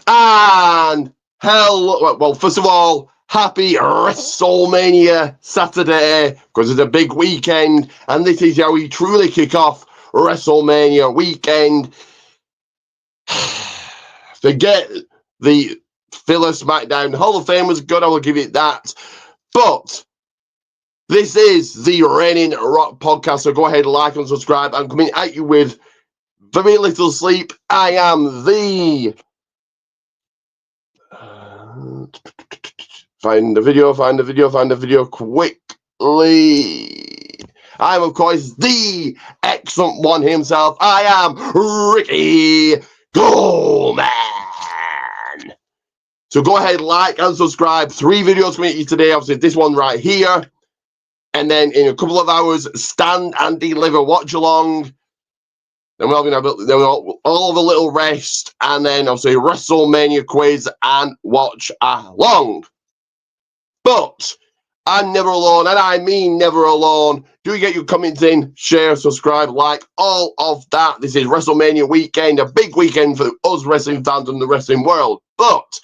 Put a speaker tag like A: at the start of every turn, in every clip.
A: And well, first of all, happy WrestleMania Saturday, because it's a big weekend, and this is how we truly kick off WrestleMania weekend. Forget the filler SmackDown. The Hall of Fame was good, I will give it that. But this is the Reigning Rock podcast, so go ahead, like and subscribe. I'm coming at you with very little sleep. I am the... Find the video quickly. I'm, of course, the excellent one himself. I am Ricky Goldman. So go ahead, like and subscribe. 3 videos coming at you today. Obviously, this one right here. And then in a couple of hours, Stand and Deliver watch along. Then we're going to all have a little rest. And then obviously WrestleMania quiz and watch along. But I'm never alone, and I mean never alone. Do get your comments in, share, subscribe, like, all of that. This is WrestleMania weekend, a big weekend for us wrestling fans and the wrestling world. But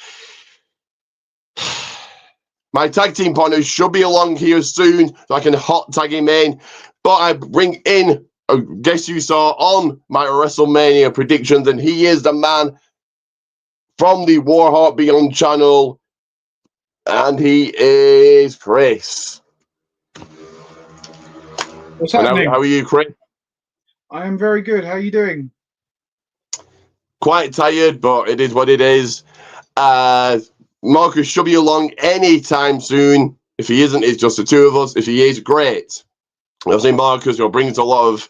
A: my tag team partners should be along here soon, so I can hot tag him in. But I bring in a guest you saw on my WrestleMania predictions, and he is the man from the Warheart Beyond channel. And he is Chris.
B: What's happening?
A: How are you, Chris?
B: I am very good. How are you doing?
A: Quite tired, but it is what it is. Marcus should be along anytime soon. If he isn't, it's just the two of us. If he is, great. I've seen Marcus brings a lot of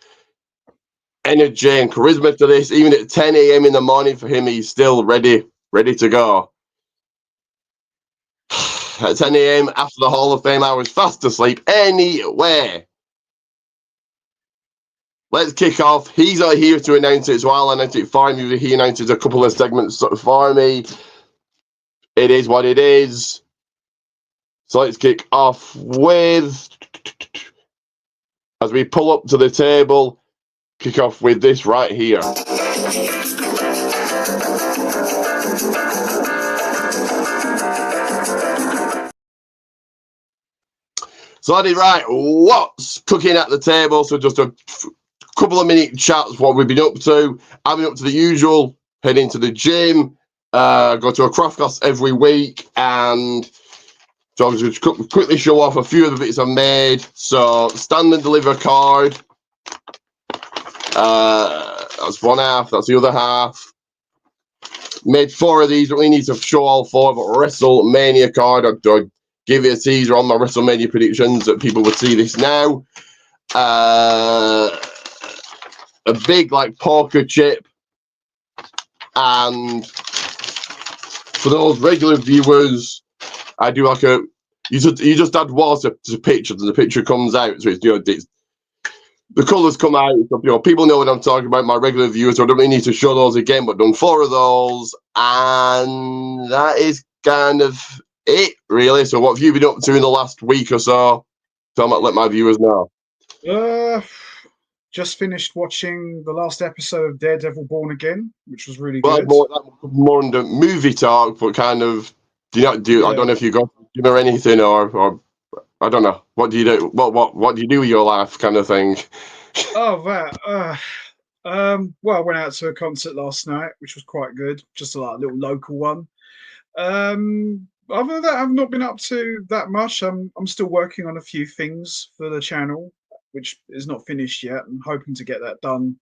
A: energy and charisma to this. Even at 10 a.m. in the morning for him, he's still ready to go. At 10 a.m. after the Hall of Fame, I was fast asleep anyway. Let's kick off. He's not here to announce it, so I'll announce it for him. He announces a couple of segments for me. It is what it is. So let's kick off with, as we pull up to the table, kick off with this right here. So that is right. What's cooking at the table? So just a couple of minute chats, what we've been up to. I've been up to the usual, heading to the gym, go to a craft class every week, and so I'm just going to quickly show off a few of the bits I've made. So Stand and Deliver card. That's one half, that's the other half. Made 4 of these, but we need to show all 4, but WrestleMania card. I'd give you a teaser on my WrestleMania predictions that people would see this now. A big poker chip, and for those regular viewers, I do you just add water to pictures and the picture comes out, so it's the colours come out. So, people know what I'm talking about. My regular viewers, so I don't really need to show those again. But done 4 of those, and that is kind of it, really. So what have you been up to in the last week or so? So I might let my viewers know.
B: Just finished watching the last episode of Daredevil Born Again, which was really
A: well,
B: good.
A: More in the movie talk, but kind of I don't know if you go to the gym or anything, or I don't know. What do you do? What do you do with your life, kind of thing?
B: Oh, that. Well, I went out to a concert last night, which was quite good. Just a little local one. Other than that, I've not been up to that much. I'm still working on a few things for the channel, which is not finished yet. I'm hoping to get that done,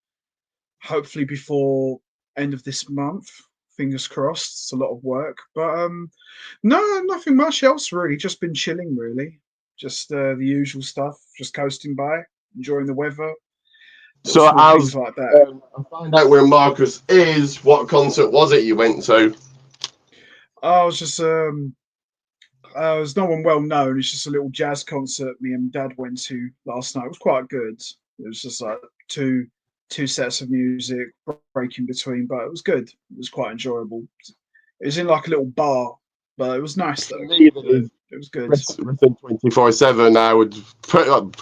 B: hopefully before end of this month. Fingers crossed. It's a lot of work, but no, nothing much else really. Just been chilling, really. Just the usual stuff. Just coasting by, enjoying the weather.
A: So
B: things like that.
A: I find out where Marcus is. What concert was it you went to?
B: I was just there's no one well known. It's just a little jazz concert me and Dad went to last night. It was quite good. It was just two sets of music, breaking between, but it was good. It was quite enjoyable. It was in a little bar, but it was nice though. It was good.
A: Wrestling 24/7. I would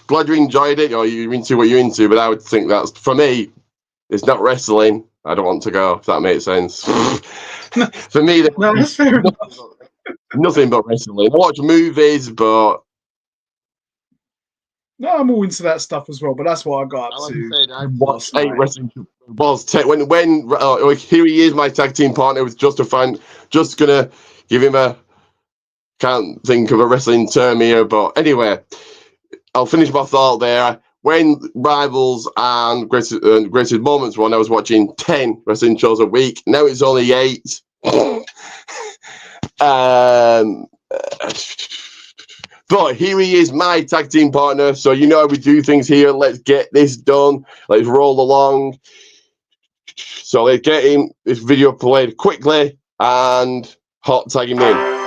A: glad you enjoyed it, or you're into what you're into, but I would think that's, for me, it's not wrestling. I don't want to go, if that makes sense. For me,
B: No, that's fair enough.
A: Nothing but wrestling. I watch movies, but
B: No, I'm all into that stuff as well, but that's what I got up
A: like
B: to.
A: I said, I watched
B: last
A: 8
B: night.
A: wrestling when here he is, my tag team partner, was just gonna give him a, can't think of a wrestling term here, but anyway, I'll finish my thought there. When Rivals and Greatest Moments won, I was watching 10 wrestling shows a week. Now it's only 8. But here he is, my tag team partner. So you know how we do things here. Let's get this done. Let's roll along. So let's get this video played quickly and hot tag him in.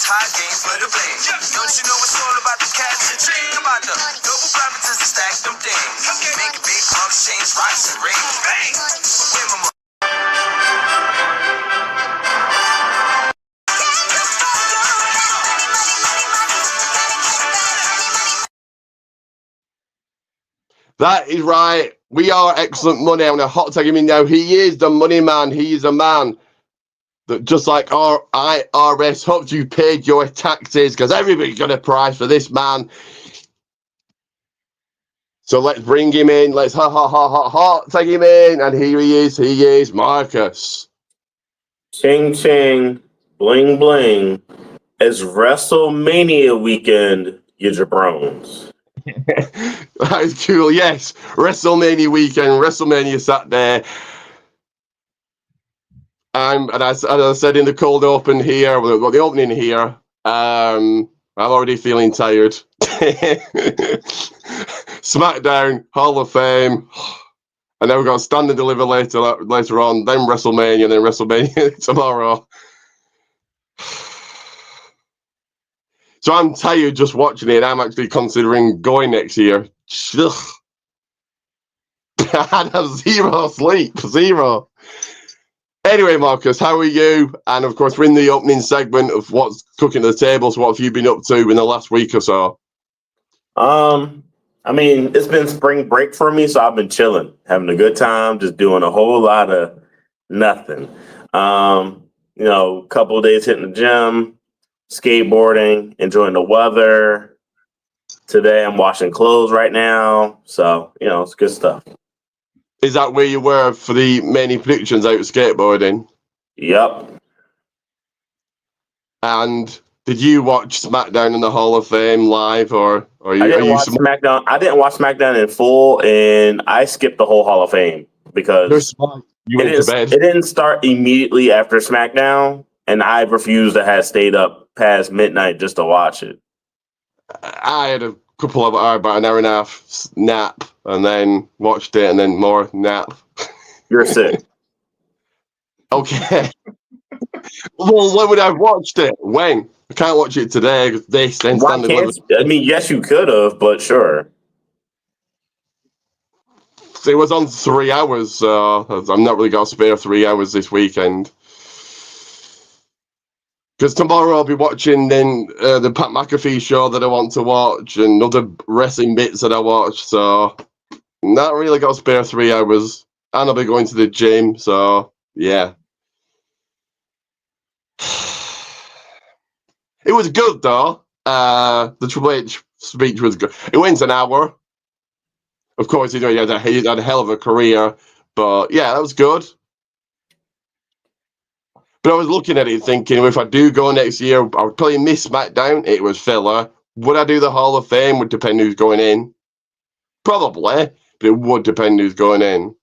C: High game for the blame. Don't you know it's all about the cash and change? About the double promises and stack them things. Make big bucks, change rocks and rings. Bang! Win my money.
A: That is right. We are excellent money. I'm going to hot tag him in now. He is the money man. He is a man that, just like our IRS, hopes you paid your taxes, because everybody's got a price for this man. So let's bring him in. Let's hot tag him in. And here he is. He is Marcus.
D: Ching ching, bling bling. It's Wrestlemania weekend, you jabrones.
A: That is cool. Yes, WrestleMania weekend, WrestleMania Saturday. And as I said in the cold open here, the opening here, I'm already feeling tired. SmackDown, Hall of Fame, and then we've got Stand and Deliver later on, then WrestleMania, then WrestleMania tomorrow. So I'm tired just watching it. I'm actually considering going next year. I have zero sleep, zero. Anyway, Marcus, how are you? And of course, we're in the opening segment of what's cooking at the table. So what have you been up to in the last week or so?
D: I mean, it's been spring break for me, so I've been chilling, having a good time, just doing a whole lot of nothing. A couple of days hitting the gym, skateboarding, enjoying the weather. Today I'm washing clothes right now, so it's good stuff.
A: Is that where you were for the many predictions out of skateboarding?
D: Yep.
A: And did you watch SmackDown in the Hall of Fame live, or
D: I didn't watch SmackDown. I didn't watch SmackDown in full, and I skipped the whole Hall of Fame because
A: you went to bed.
D: It didn't start immediately after SmackDown, and I refused to have stayed up past midnight just to watch it.
A: I had a couple of about an hour and a half nap, and then watched it, and then more nap.
D: You're sick.
A: Okay. Well, when would I have watched it? When? I can't watch it today because this then
D: Why can't you? I mean, yes, you could have, but sure.
A: So it was on 3 hours, so I'm not really got to spare 3 hours this weekend. Because tomorrow I'll be watching then the Pat McAfee show that I want to watch and other wrestling bits that I watch. So not really got to spare 3 hours. And I'll be going to the gym. So yeah. It was good though. The Triple H speech was good. It went an hour. Of course, he had a hell of a career. But yeah, that was good. But I was looking at it thinking, if I do go next year, I would probably miss SmackDown. It was filler. Would I do the Hall of Fame? Would depend who's going in. Probably, but it would depend who's going in.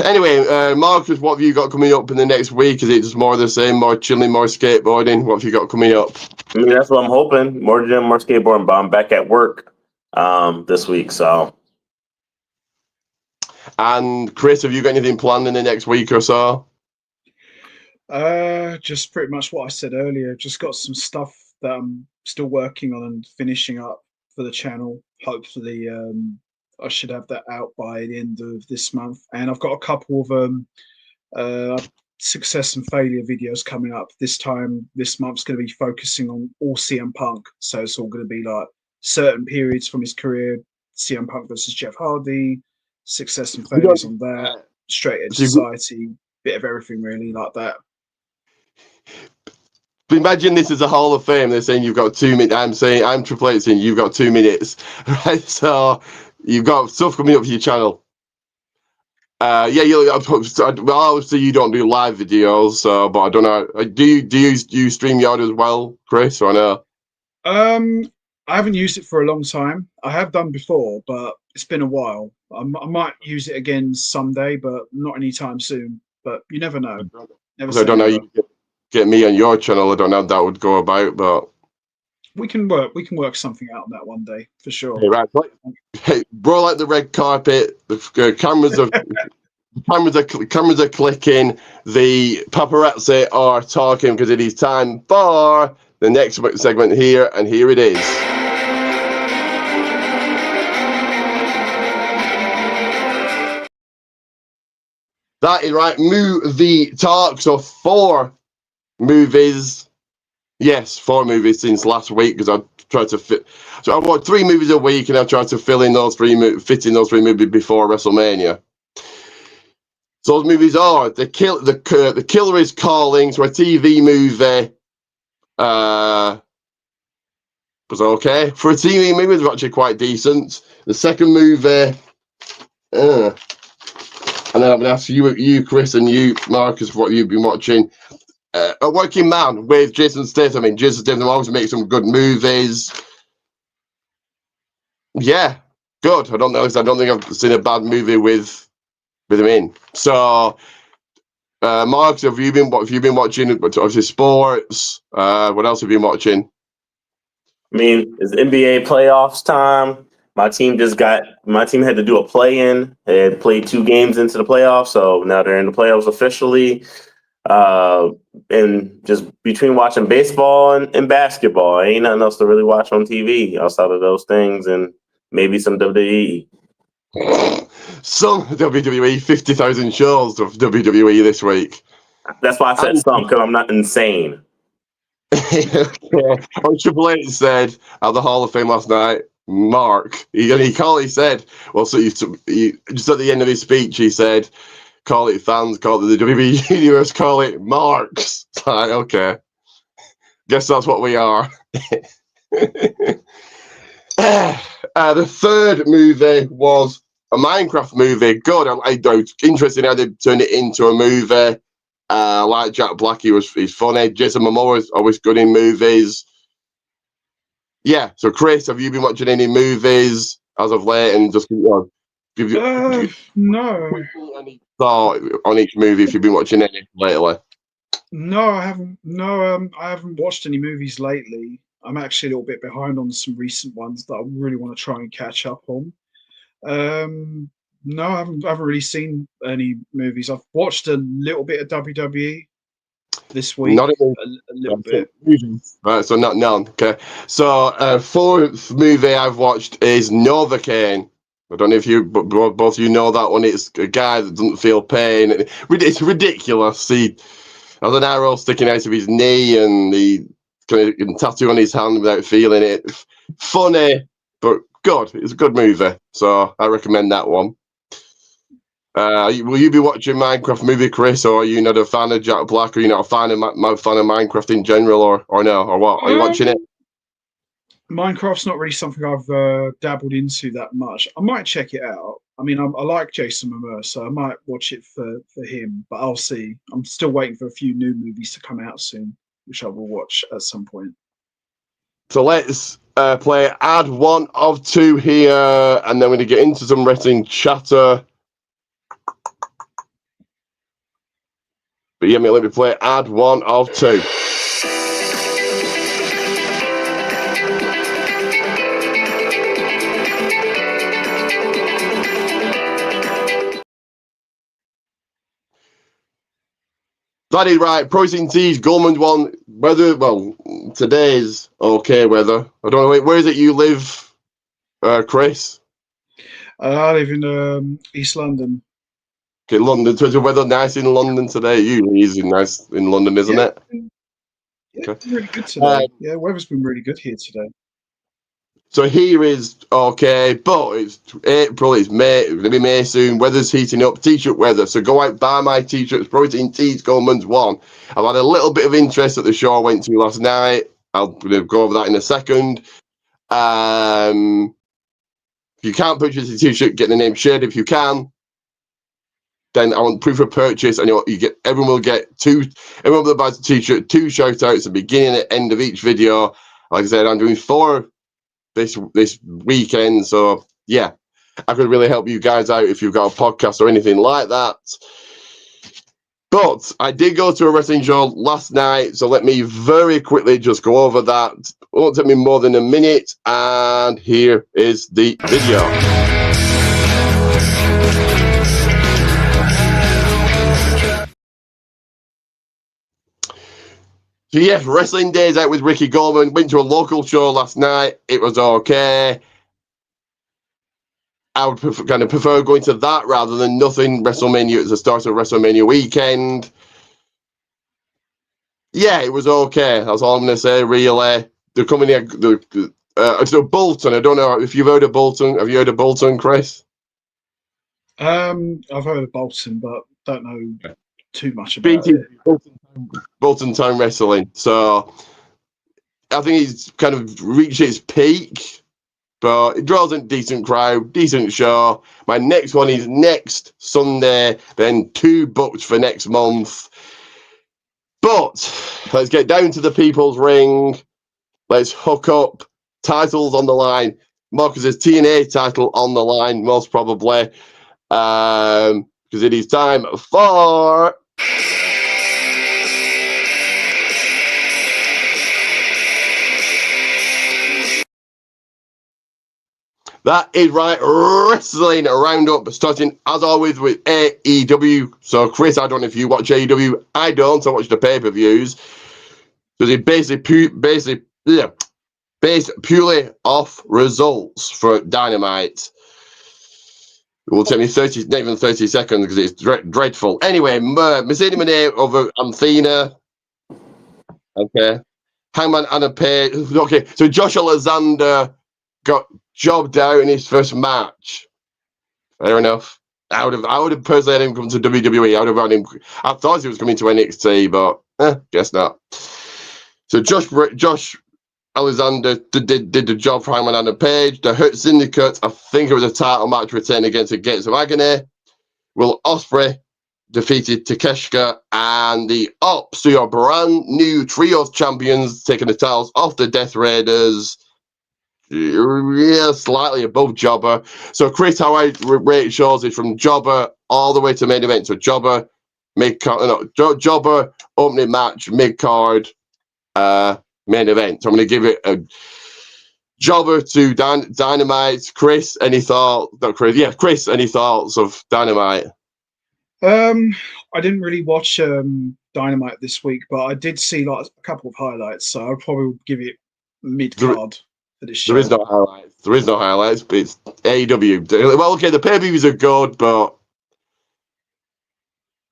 A: Anyway, Marcus, what have you got coming up in the next week? Is it just more of the same, more chilling, more skateboarding? What have you got coming up?
D: I mean, that's what I'm hoping. More gym, more skateboarding, but I'm back at work this week, so.
A: And Chris, have you got anything planned in the next week or so?
B: Just pretty much what I said earlier. Just got some stuff that I'm still working on and finishing up for the channel. Hopefully, I should have that out by the end of this month. And I've got a couple of success and failure videos coming up. This month's going to be focusing on all CM Punk. So it's all going to be like certain periods from his career, CM Punk versus Jeff Hardy, success and failures on that, straight edge society, bit of everything really like that.
A: But imagine this is a Hall of Fame. They're saying you've got 2 minutes. I'm Triple H saying you've got 2 minutes, right? So you've got stuff coming up for your channel. Well, obviously you don't do live videos, so but I don't know. Do you stream Yard as well, Chris, or no?
B: I haven't used it for a long time. I have done before, but it's been a while. I might use it again someday, but not anytime soon. But you never know.
A: I don't know. You get me on your channel. I don't know how that would go about, but
B: we can work something out on that one day for sure.
A: Hey, right, roll like the red carpet. The cameras are cameras are clicking. The paparazzi are talking because it is time for the next segment here, and here it is. That is right. Movie talk. So 4 movies. Yes, 4 movies since last week because I've tried to fit. So I've watched 3 movies a week, and I've tried to fit in those 3 movies before Wrestlemania. So those movies are The Killer is Calling, so a TV movie. Was okay for a TV movie. It was actually quite decent. The second movie, and then I'm gonna ask you, Chris, and you, Marcus, what you've been watching. A Working Man with Jason Statham. I mean, Jason Statham always makes some good movies. Yeah, good. I don't think I've seen a bad movie with him in. So, Marcus, have you been watching? Obviously, sports. What else have you been watching?
D: I mean, it's NBA playoffs time. My team had to do a play-in. They had played 2 games into the playoffs, so now they're in the playoffs officially. And just between watching baseball and basketball, ain't nothing else to really watch on TV outside of those things and maybe some WWE.
A: Some WWE, 50,000 shows of WWE this week.
D: That's why I said some, because I'm not insane.
A: What Triple H said at the Hall of Fame last night, Mark. He said, well, so just at the end of his speech, he said, call it fans, call it the WWE Universe, call it Marks. It's like, okay. Guess that's what we are. The third movie was a Minecraft movie. Good. I interesting how they turned it into a movie. Like Jack Black, he's funny. Jason Momoa is always good in movies. Yeah. So, Chris, have you been watching any movies as of late? And just
B: no.
A: Any thought on each movie if you've been watching any lately?
B: No, I haven't. No, I haven't watched any movies lately. I'm actually a little bit behind on some recent ones that I really want to try and catch up on. No, I haven't really seen any movies. I've watched a little bit of WWE this week.
A: Not
B: a little bit.
A: Right, so not none. Okay. So, 4th movie I've watched is Novocaine. I don't know if both of you know that one. It's a guy that doesn't feel pain. It's ridiculous. He has an arrow sticking out of his knee, and he can tattoo on his hand without feeling it. Funny, but good. It's a good movie, so I recommend that one. Will you be watching Minecraft movie, Chris, or are you not a fan of Jack Black? Are you not a fan of Minecraft in general, or no, or what? Are you watching it?
B: Minecraft's not really something I've dabbled into that much. I might check it out. I mean, I like Jason Momoa, so I might watch it for him, but I'll see. I'm still waiting for a few new movies to come out soon, which I will watch at some point.
A: So let's play ad 1 of 2 here, and then we're going to get into some wrestling chatter. But yeah, let me play ad 1 of 2. That is right. Protein Teas, Goldman one. Weather, well, today's okay weather. I don't know. Where is it you live, Chris?
B: I live in East London.
A: Okay, London. So is the weather nice in London today? Usually is nice in London, isn't
B: Yeah,
A: it?
B: yeah,
A: Okay.
B: it's been really good today. Yeah, weather's been really good here today.
A: So here is okay, but it's April, it's May, it's gonna be May soon. Weather's heating up, t-shirt weather. So go out, buy my t-shirts, Protein Tees, Goldman's one. I've had a little bit of interest at the show I went to last night. I'll go over that in a second. If you can't purchase a t-shirt, get the name shared. If you can, then I want proof of purchase, and you get everyone will get everyone that buys a t-shirt, 2 shout outs at the beginning and end of each video. Like I said, I'm doing 4 this weekend, so yeah, I could really help you guys out if you've got a podcast or anything like that. But I did go to a wrestling show last night, so let me very quickly just go over that. It won't take me more than a minute, and here is the video. So yes, Wrestling Days Out with Ricky Goldman. Went to a local show last night. It was okay. I would prefer going to that rather than nothing. WrestleMania at the start of WrestleMania weekend. Yeah, it was okay. That's all I'm going to say, really. They're coming here. So Bolton. I don't know if you've heard of Bolton. Have you heard of Bolton, Chris?
B: I've heard of Bolton, but don't know too much about it.
A: Bolton Town Wrestling. So I think he's kind of reached its peak, but it draws a decent crowd, decent show. My next one is next Sunday, then 2 booked for next month. But let's get down to the People's Ring. Let's hook up. Titles on the line. Marcus's TNA title on the line, most probably. Because it is time for... That is right, Wrestling Roundup, starting as always with AEW. So, Chris, I don't know if you watch AEW. I don't. I watch the pay-per-views. So they based purely off results for Dynamite. It will take me not even 30 seconds because it's dreadful. Anyway, Mercedes Moné over Athena. Okay. Hangman Adam Page. Okay, so Josh Alexander got jobbed out in his first match. Fair enough. I would have personally had him come to WWE. I would have had him. I thought he was coming to NXT, but guess not. So Josh Alexander did the job for Hangman Adam Page. The Hurt Syndicate, I think it was a title match return against the Gates of Agony. Will Ospreay defeated Takeshita, and the Ops, who are brand new trios champions, taking the titles off the Death Raiders. Yeah, slightly above Jobber. So, Chris, how I rate shows is from Jobber all the way to main event. So, Jobber, Jobber, opening match, mid card, main event. So, I'm going to give it a Jobber to Dynamite. Chris, any thoughts? Not Chris. Yeah, Chris, any thoughts of Dynamite?
B: I didn't really watch Dynamite this week, but I did see like a couple of highlights, so I'll probably give it mid card.
A: There is no highlights, but it's AEW. Well, okay, the pay-per-views are good, but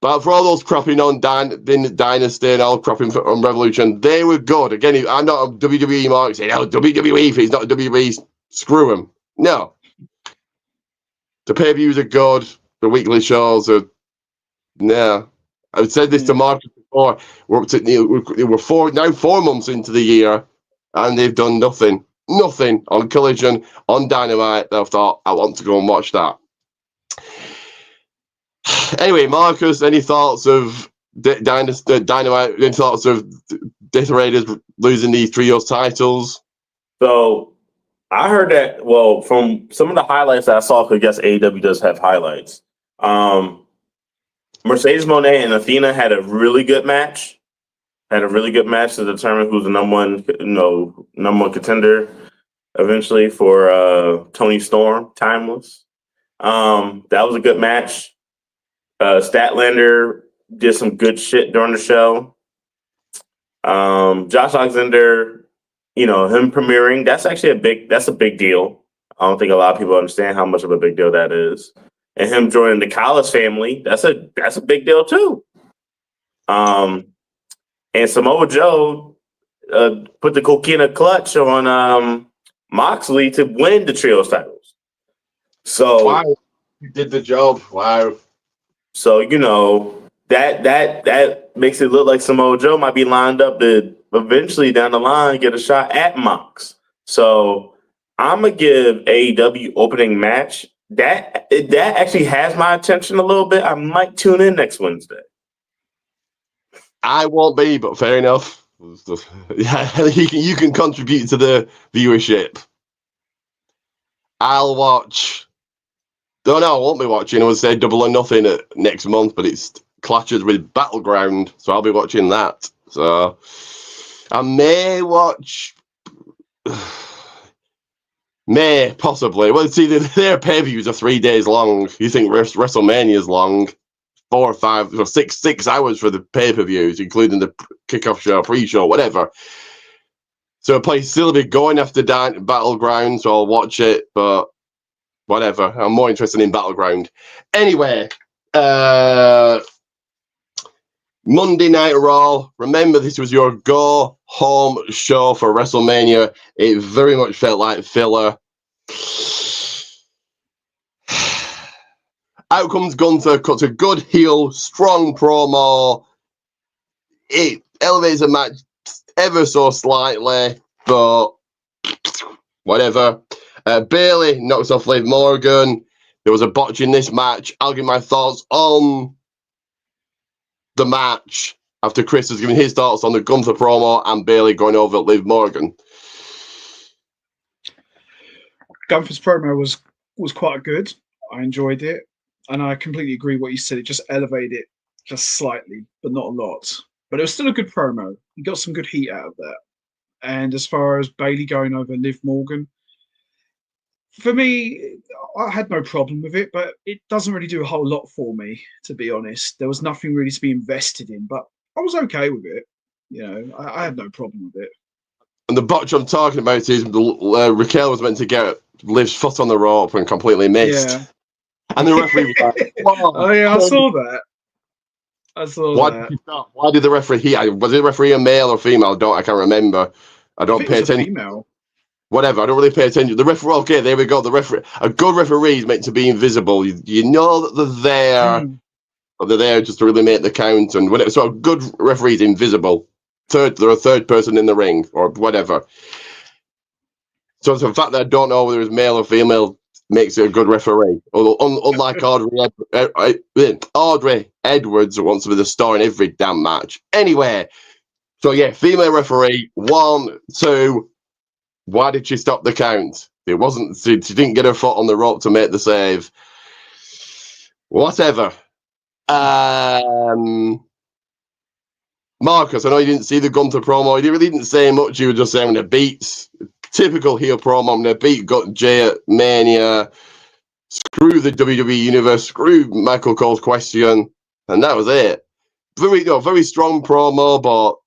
A: for all those crapping on Dynasty and all crapping on Revolution, they were good. Again, I'm not a WWE mark saying, oh, WWE, if he's not a WWE, screw him. No. The pay-per-views are good. The weekly shows are, no. I've said this to Marcus before. We're up to, we're 4 months into the year, and they've done nothing. Nothing on Collision, on Dynamite. I thought, I want to go and watch that. Anyway, Marcus, any thoughts of Dynamite? Any thoughts of Death Raiders losing these trios titles?
D: So I heard that, well, from some of the highlights that I saw, because I guess AEW does have highlights. Mercedes Moné and Athena had a really good match. To determine who's the number one contender eventually for Tony Storm, Timeless. That was a good match. Statlander did some good shit during the show. Josh Alexander, him premiering, that's actually a big deal. don't think a lot of people understand how much of a big deal that is. And him joining the Collins family, that's a big deal too. And Samoa Joe put the coquina clutch on Moxley to win the trios titles. So
A: wow, you did the job. Wow.
D: So that makes it look like Samoa Joe might be lined up to eventually down the line get a shot at Mox. So I'm gonna give AEW opening match. That actually has my attention a little bit. I might tune in next Wednesday.
A: I won't be, but fair enough. Yeah, you can contribute to the viewership. I'll watch. No, I won't be watching. I would say Double or Nothing next month, but it's clashes with Battleground, so I'll be watching that. So I may watch. May possibly. Well, see, their pay-per-views are 3 days long. You think WrestleMania is long? 4 or 5 or 6 hours for the pay-per-views, including the kickoff show, pre-show, whatever. So I'll probably still be going after Battleground, so I'll watch it, but whatever. I'm more interested in Battleground. Anyway, Monday Night Raw. Remember, this was your go-home show for WrestleMania. It very much felt like filler. Out comes Gunther, cuts a good heel, strong promo. It elevates the match ever so slightly, but whatever. Bayley knocks off Liv Morgan. There was a botch in this match. I'll give my thoughts on the match after Chris has given his thoughts on the Gunther promo and Bayley going over Liv Morgan.
B: Gunther's promo was quite good. I enjoyed it, and I completely agree what you said. It just elevated it just slightly, but not a lot. But it was still a good promo. He got some good heat out of that. And as far as Bayley going over Liv Morgan, for me, I had no problem with it, but it doesn't really do a whole lot for me, to be honest. There was nothing really to be invested in, but I was okay with it. I had no problem with it.
A: And the botch I'm talking about is Raquel was meant to get Liv's foot on the rope and completely missed.
B: Yeah.
A: And the referee was like,
B: oh, yeah, I saw that.
A: Why did the referee was the referee a male or female? I can't remember. I don't pay attention.
B: Female.
A: Whatever, I don't really pay attention. The referee, okay, there we go. The referee, a good referee is meant to be invisible. You know that they're there, but they're there just to really make the count and whatever. So a good referee is invisible. They're a third person in the ring or whatever. So the fact that I don't know whether it's male or female makes it a good referee. Although, unlike Audrey Edwards, who wants to be the star in every damn match. Anyway, so yeah, female referee, 1, 2. Why did she stop the count? It wasn't. She didn't get her foot on the rope to make the save. Whatever. Marcus, I know you didn't see the Gunther promo. He really didn't say much. He was just saying, I'm going to beat, typical heel promo, I'm going to beat Jay at Mania, screw the WWE Universe, screw Michael Cole's question, and that was it. Very strong promo, but...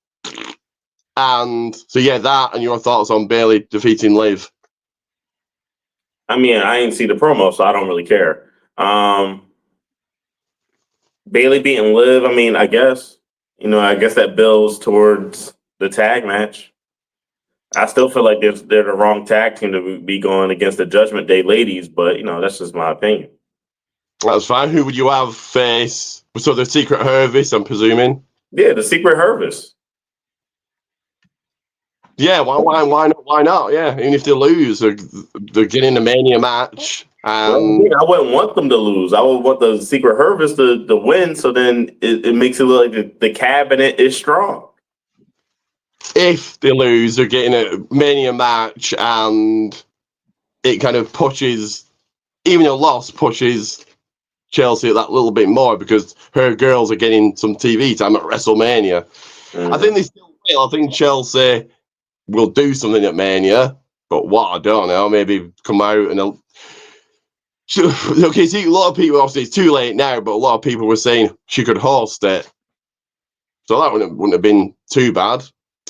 A: And so, yeah, that and your thoughts on Bayley defeating Liv.
D: I mean, I didn't see the promo, so I don't really care. Bayley beating Liv, I mean, I guess that builds towards the tag match. I still feel like they're the wrong tag team to be going against the Judgment Day ladies, but, that's just my opinion.
A: That's fine. Who would you have face? So the Secret Hervis, I'm presuming?
D: Yeah, the Secret Hervis.
A: Yeah, why not? Yeah, even if they lose, they're getting the Mania match.
D: I wouldn't want them to lose. I would want the Secret Hervis to win, so then it makes it look like the cabinet is strong.
A: If they lose, they're getting a Mania match, and it kind of pushes, even a loss pushes Chelsea that little bit more because her girls are getting some TV time at WrestleMania. I think they still will. I think Chelsea will do something at Mania, but what, I don't know. Maybe come out and okay, see, a lot of people, obviously it's too late now, but a lot of people were saying she could host it. So that wouldn't have been too bad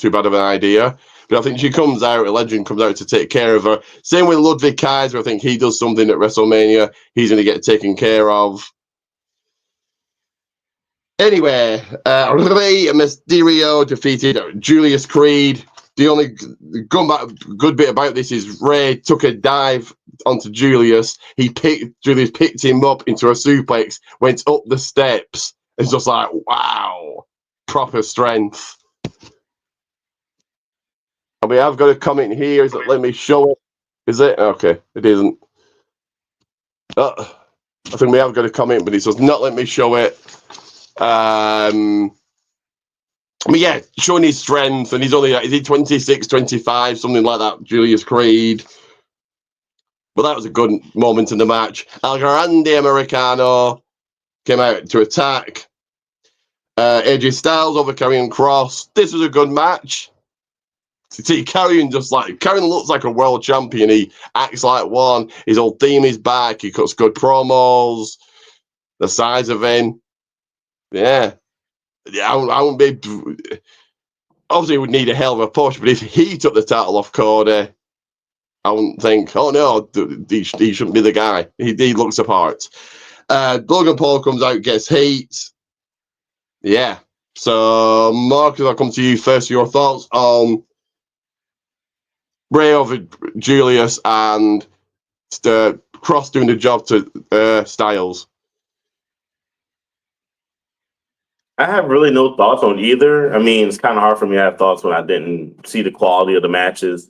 A: of an idea. But I think she comes out, a legend comes out to take care of her. Same with Ludwig Kaiser. I think he does something at WrestleMania. He's going to get taken care of. Anyway, Rey Mysterio defeated Julius Creed. The only good bit about this is Rey took a dive onto Julius. Julius picked him up into a suplex, went up the steps. It's just like, wow, proper strength. And we have got a comment here. Is it? Let me show it. Is it? Okay, it isn't. I think we have got a comment, but it does not let me show it. But yeah, showing his strength, and he's only, is he 26, 25, something like that, Julius Creed. But that was a good moment in the match. El Grande Americano came out to attack. AJ Styles over Karrion Kross. This was a good match. See, Karrion looks like a world champion. He acts like one. His old theme is back. He cuts good promos. The size of him. Yeah. I wouldn't be. Obviously, he would need a hell of a push, but if he took the title off Cody, I wouldn't think, oh no, he shouldn't be the guy. He looks the part. Logan Paul comes out, gets heat. Yeah. So, Marcus, I'll come to you first. Your thoughts on Bray over Julius and Cross doing the job to Styles?
D: I have really no thoughts on either. I mean, it's kind of hard for me to have thoughts when I didn't see the quality of the matches.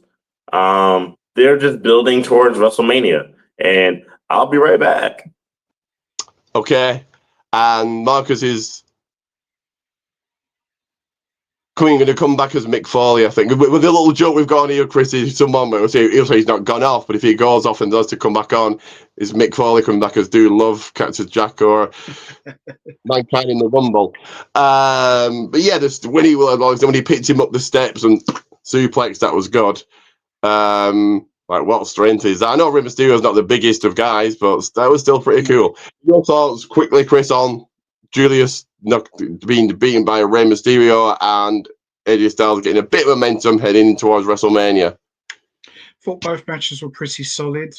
D: They're just building towards WrestleMania, and I'll be right back.
A: Okay. And Marcus is going to come back as Mick Foley, I think. With the little joke we've got on here, Chris, is someone will say he's not gone off, but if he goes off and does to come back on, is Mick Foley coming back as Dude Love, Cactus Jack, or Mankind in the Rumble? But yeah, when he picked him up the steps and suplex, that was good. Like, what strength is that? I know Rey Mysterio's not the biggest of guys, but that was still pretty cool. Your thoughts quickly, Chris, on Julius being beaten by Rey Mysterio and AJ Styles getting a bit of momentum heading towards WrestleMania?
B: Thought both matches were pretty solid.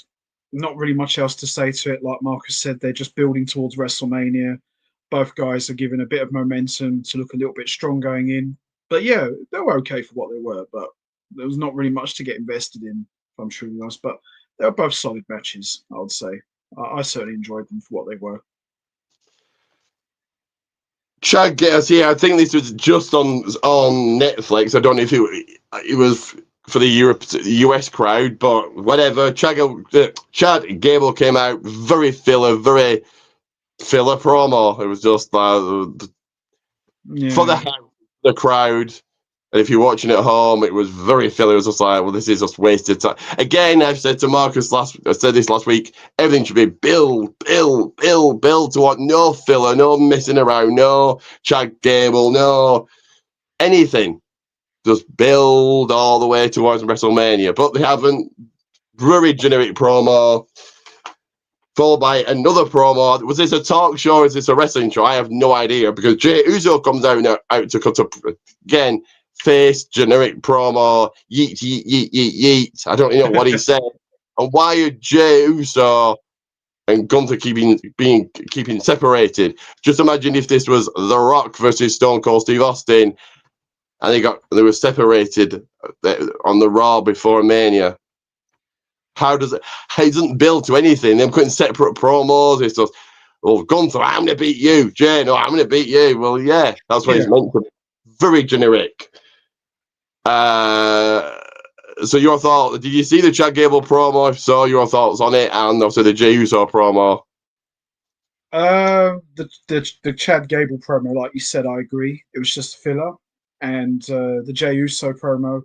B: Not really much else to say to it. Like Marcus said, they're just building towards WrestleMania. Both guys are given a bit of momentum to look a little bit strong going in. But yeah, they were okay for what they were, but there was not really much to get invested in, if I'm truly honest. But they were both solid matches, I would say. I certainly enjoyed them for what they were.
A: Chad Gators here. I think this was just on Netflix. I don't know if it was for the US crowd, but whatever. Chad Gable came out very filler promo. It was just for the crowd. And if you're watching at home, it was very filler. It was just like, well, this is just wasted time. Again, I've said to Marcus I said this last week, everything should be build to what? No filler, no messing around, no Chad Gable, no anything. Just build all the way towards WrestleMania. But they haven't. Very generic promo, followed by another promo. Was this a talk show or is this a wrestling show? I have no idea, because Jey Uso comes out to cut up again. Face generic promo, yeet, yeet, yeet, yeet, yeet. I don't know what he said. And why are Jey Uso and Gunther keeping separated? Just imagine if this was The Rock versus Stone Cold Steve Austin, and they were separated on the Raw before Mania. How does it? It doesn't build to anything. They're putting separate promos. It's just, well, Gunther, I'm going to beat you. Jey, no, I'm going to beat you. Well, yeah, that's what it's meant to be. Very generic. So your thought? Did you see the Chad Gable promo? If so, your thoughts on it, and also the Jey Uso promo.
B: The Chad Gable promo, like you said, I agree. It was just filler, and the Jey Uso promo,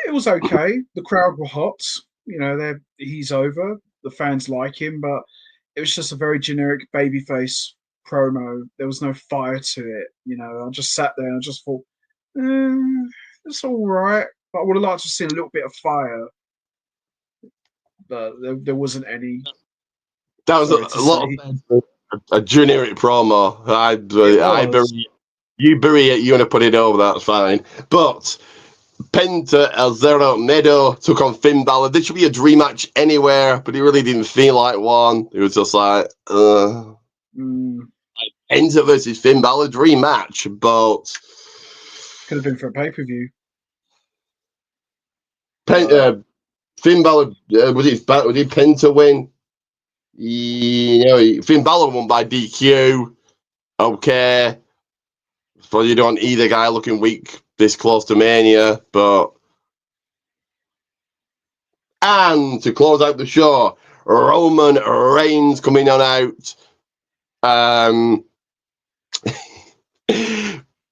B: it was okay. The crowd were hot. You know, he's over. The fans like him, but it was just a very generic babyface promo. There was no fire to it. You know, I just sat there and I just thought, it's all right, but I would have liked to see a little bit of fire, but there wasn't any.
A: That was a lot of a generic promo. You bury it. You want to put it over. That's fine. But Penta El Zero Medo took on Finn Balor. This should be a dream match anywhere, but it really didn't feel like one. It was just like, Penta versus Finn Balor dream match, but
B: Could have been for a pay-per-view.
A: Finn Balor, was it Penta win? Finn Balor won by DQ. Okay. So you don't either guy looking weak this close to Mania, but... And to close out the show, Roman Reigns coming on out.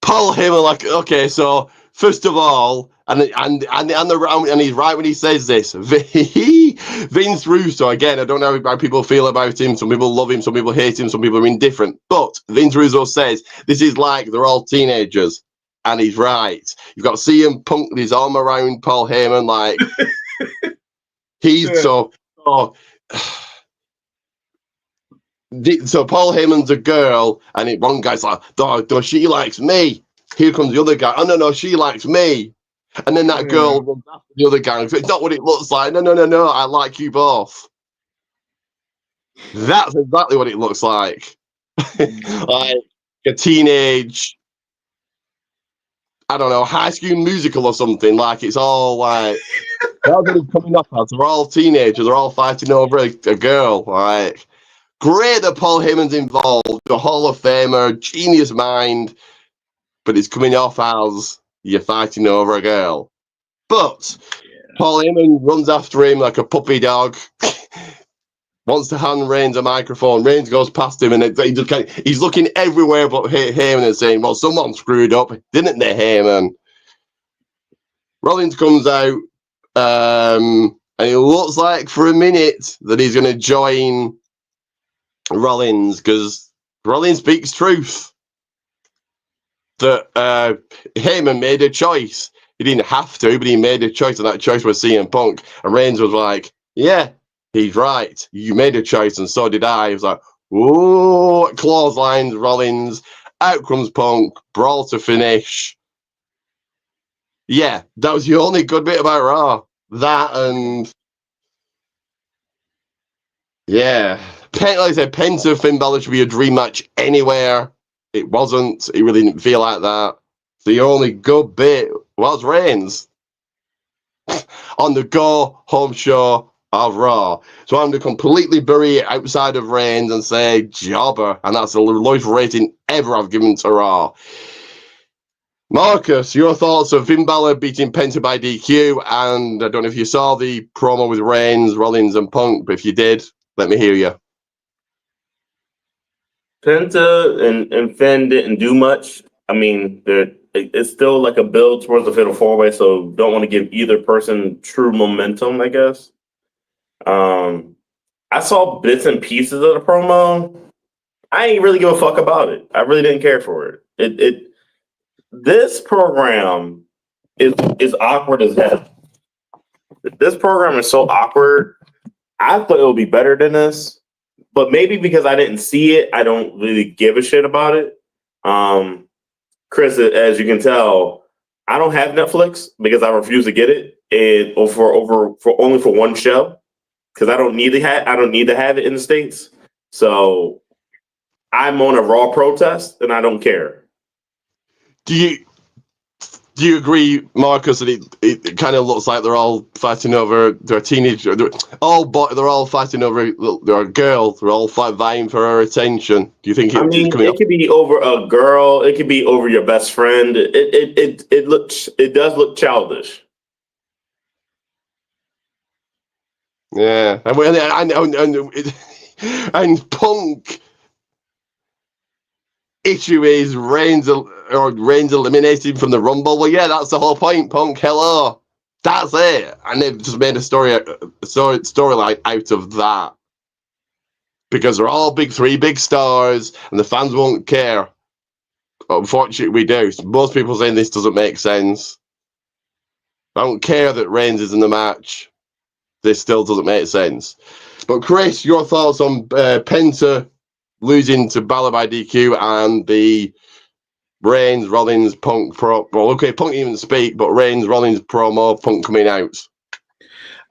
A: Paul Heyman, like, okay, so first of all, and he's right when he says this. Vince Russo, again, I don't know how people feel about him. Some people love him, some people hate him, some people are indifferent. But Vince Russo says this is like they're all teenagers, and he's right. You've got CM Punk with his arm around Paul Heyman, like he's so. So Paul Heyman's a girl, and one guy's like, no, she likes me. Here comes the other guy. Oh, no, she likes me. And then that girl runs after the other guy. It's not what it looks like. No, I like you both. That's exactly what it looks like. Like a teenage, I don't know, High School Musical or something. Like it's all like, that's what it's coming up as. They're all teenagers. They're all fighting over a girl. Like, great that Paul Heyman's involved, the Hall of Famer, genius mind, but it's coming off as you're fighting over a girl. But Paul Heyman runs after him like a puppy dog, wants to hand Reigns a microphone. Reigns goes past him, and he's looking everywhere but Heyman and saying, well, someone screwed up, didn't they, Heyman? Rollins comes out, and it looks like for a minute that he's going to join Rollins, because Rollins speaks truth. That Heyman made a choice. He didn't have to, but he made a choice, and that choice was CM Punk. And Reigns was like, yeah, he's right. You made a choice, and so did I. He was like, ooh, clotheslines Rollins. Out comes Punk. Brawl to finish. Yeah, that was the only good bit about Raw. That and... yeah. Like I said, Penta Finn Balor should be a dream match anywhere. It wasn't. It really didn't feel like that. The only good bit was Reigns on the go home show of Raw. So I'm going to completely bury it outside of Reigns and say jobber, and that's the lowest rating ever I've given to Raw. Marcus, your thoughts of Finn Balor beating Penta by DQ, and I don't know if you saw the promo with Reigns, Rollins, and Punk, but if you did, let me hear you.
D: Penta and Finn didn't do much. I mean, it's still like a build towards the fatal four-way, so don't want to give either person true momentum, I guess. I saw bits and pieces of the promo. I ain't really give a fuck about it. I really didn't care for it. This program is awkward as hell. This program is so awkward. I thought it would be better than this. But maybe because I didn't see it, I don't really give a shit about it. Chris, as you can tell, I don't have Netflix because I refuse to get it, and only for one show, because I don't need to have it in the States. So I'm on a Raw protest, and I don't care.
A: Do you agree, Marcus, that it kind of looks like they're all fighting over their teenager? They're all fighting over their girl. They're all vying for her attention. Do you think
D: it could be over a girl? It could be over your best friend. It does look childish.
A: Yeah, and Punk. Issue is Reigns eliminated from the Rumble. Well, yeah, that's the whole point. Punk, hello, that's it. And they've just made a storyline out of that because they're all three big stars, and the fans won't care. Unfortunately, we do. Most people saying this doesn't make sense. I don't care that Reigns is in the match. This still doesn't make sense. But Chris, your thoughts on Penta losing to Balor by DQ and the Reigns, Rollins, Punk pro. Well, okay, Punk didn't even speak, but Reigns, Rollins promo, Punk coming out.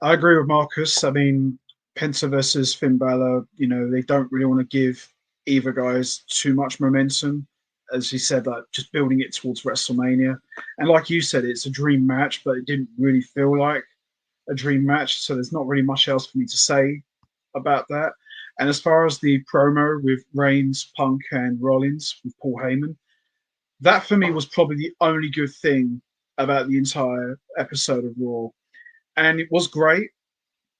B: I agree with Marcus. I mean, Penta versus Finn Balor, they don't really want to give either guys too much momentum. As he said, like just building it towards WrestleMania. And like you said, it's a dream match, but it didn't really feel like a dream match. So there's not really much else for me to say about that. And as far as the promo with Reigns, Punk, and Rollins with Paul Heyman, that for me was probably the only good thing about the entire episode of Raw. And it was great.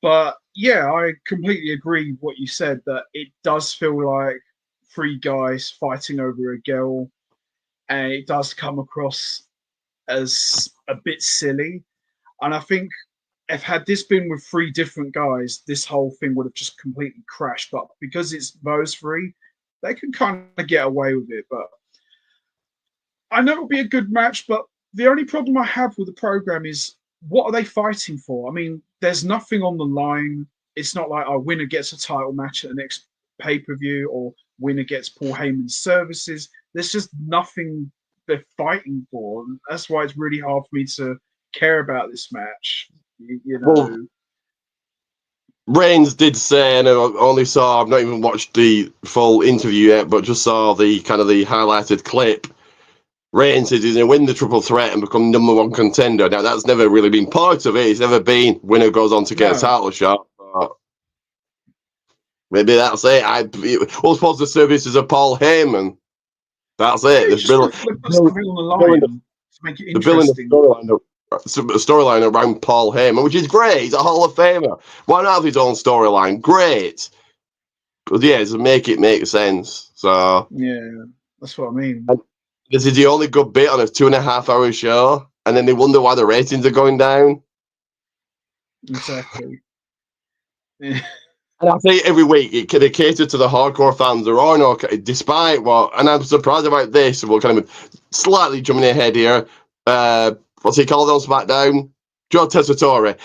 B: But yeah, I completely agree with what you said, that it does feel like three guys fighting over a girl, and it does come across as a bit silly. And I think if had this been with three different guys, this whole thing would have just completely crashed. But because it's those three, they can kind of get away with it. But I know it'll be a good match, but the only problem I have with the program is, what are they fighting for? I mean, there's nothing on the line. It's not like our winner gets a title match at the next pay-per-view or winner gets Paul Heyman's services. There's just nothing they're fighting for. And that's why it's really hard for me to care about this match.
A: Well, Reigns did say, and I only saw, I've not even watched the full interview yet, but just saw the kind of the highlighted clip. Reigns says he's going to win the triple threat and become number one contender. Now, that's never really been part of it. It's never been winner goes on to get a title shot. But maybe that's it. We're supposed to services of Paul Heyman. That's it.
B: Just flip something on the line to make it interesting.
A: The storyline around Paul Heyman, which is great. He's a Hall of Famer. Why not have his own storyline? Great. But yeah, to make it make sense. So
B: yeah, that's what I mean.
A: This is the only good bit on a 2.5-hour show, and then they wonder why the ratings are going down.
B: Exactly. Yeah.
A: And I think every week they cater to the hardcore fans. There are no, despite what, and I'm surprised about this. We're kind of slightly jumping ahead here. What's he called on SmackDown? Joe Tessitore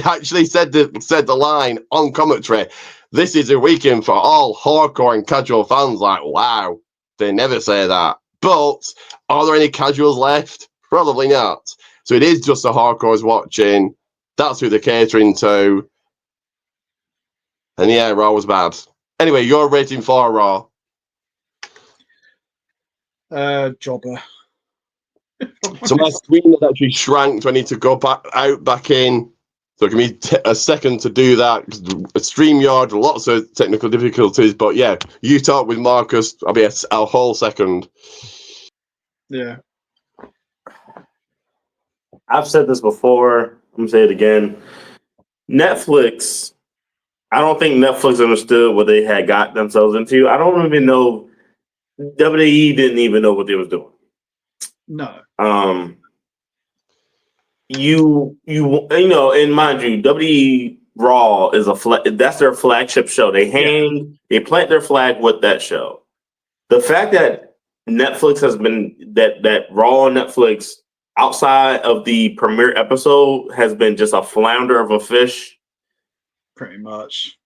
A: actually said the line on commentary. This is a weekend for all hardcore and casual fans. Like, wow, they never say that. But are there any casuals left? Probably not. So it is just the hardcores watching. That's who they're catering to. And yeah, Raw was bad. Anyway, your rating for Raw?
B: Jobber.
A: So my screen has actually shrank, so I need to go back in. So give me a second to do that. StreamYard, lots of technical difficulties. But yeah, you talk with Marcus. I'll be a whole second.
B: Yeah.
D: I've said this before. I'm going to say it again. Netflix, I don't think Netflix understood what they had got themselves into. I don't even know. WWE didn't even know what they was doing.
B: No.
D: You know, and mind you, WWE Raw is that's their flagship show. They plant their flag with that show. The fact that Netflix has been that Raw on Netflix outside of the premiere episode has been just a flounder of a fish.
B: Pretty much.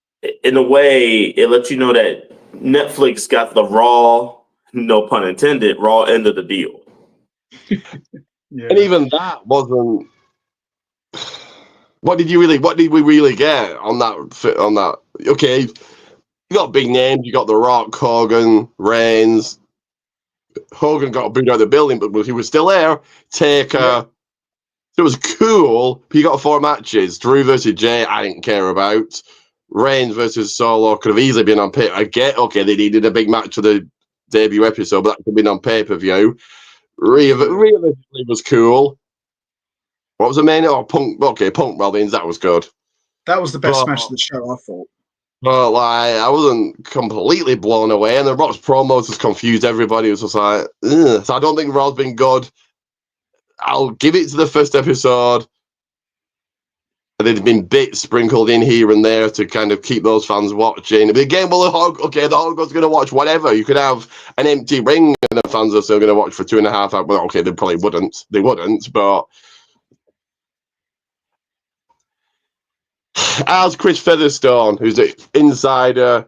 D: In a way, it lets you know that Netflix got the Raw, no pun intended, Raw end of the deal.
A: Yeah. And even that wasn't. What did we really get on that? Okay, you got big names. You got The Rock, Hogan, Reigns. Hogan got booed out of the building, but he was still there. Taker. Yeah. It was cool. But you got 4 matches. Drew versus Jay, I didn't care about. Reigns versus Solo could have easily been on pay. I get, okay, they needed a big match for the debut episode, but that could have been on pay-per-view. Realistically was cool. What was the main? Oh, Punk. Okay, Punk Rollins. That was good.
B: That was the best match of the show, I thought.
A: But like, I wasn't completely blown away, and the Rock's promos just confused everybody. It was just like, ugh. So I don't think Raw's been good. I'll give it to the first episode. There'd been bits sprinkled in here and there to kind of keep those fans watching. But again, well, the Hog's going to watch whatever. You could have an empty ring and the fans are still going to watch for 2.5 hours. Well, okay, they probably wouldn't. They wouldn't, but as Chris Featherstone, who's the insider,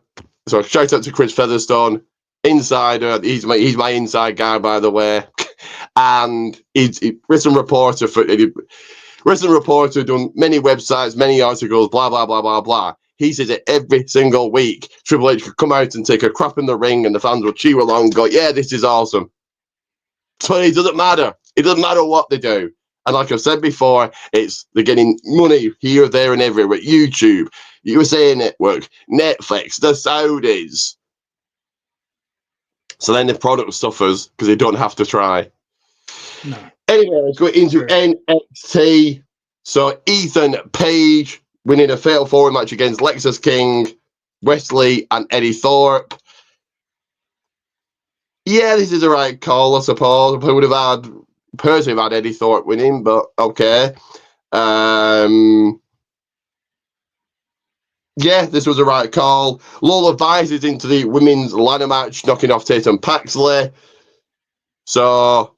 A: so shout out to Chris Featherstone, insider. He's my inside guy, by the way. and he's wrestling reporter done many websites, many articles, blah blah blah blah blah. He says it every single week. Triple H could come out and take a crap in the ring, and the fans will cheer along and go, "Yeah, this is awesome." So it doesn't matter. It doesn't matter what they do. And like I've said before, they're getting money here, there, and everywhere. YouTube, USA Network, Netflix, the Saudis. So then the product suffers because they don't have to try.
B: No.
A: Anyway, let's go into NXT. So Ethan Page winning a Fatal 4-Way match against Lexus King, Wesley, and Eddie Thorpe. Yeah, this is the right call, I suppose. I would have personally had Eddie Thorpe winning, but okay. Yeah, this was the right call. Lola Vice is into the women's ladder match, knocking off Tatum Paxley. So,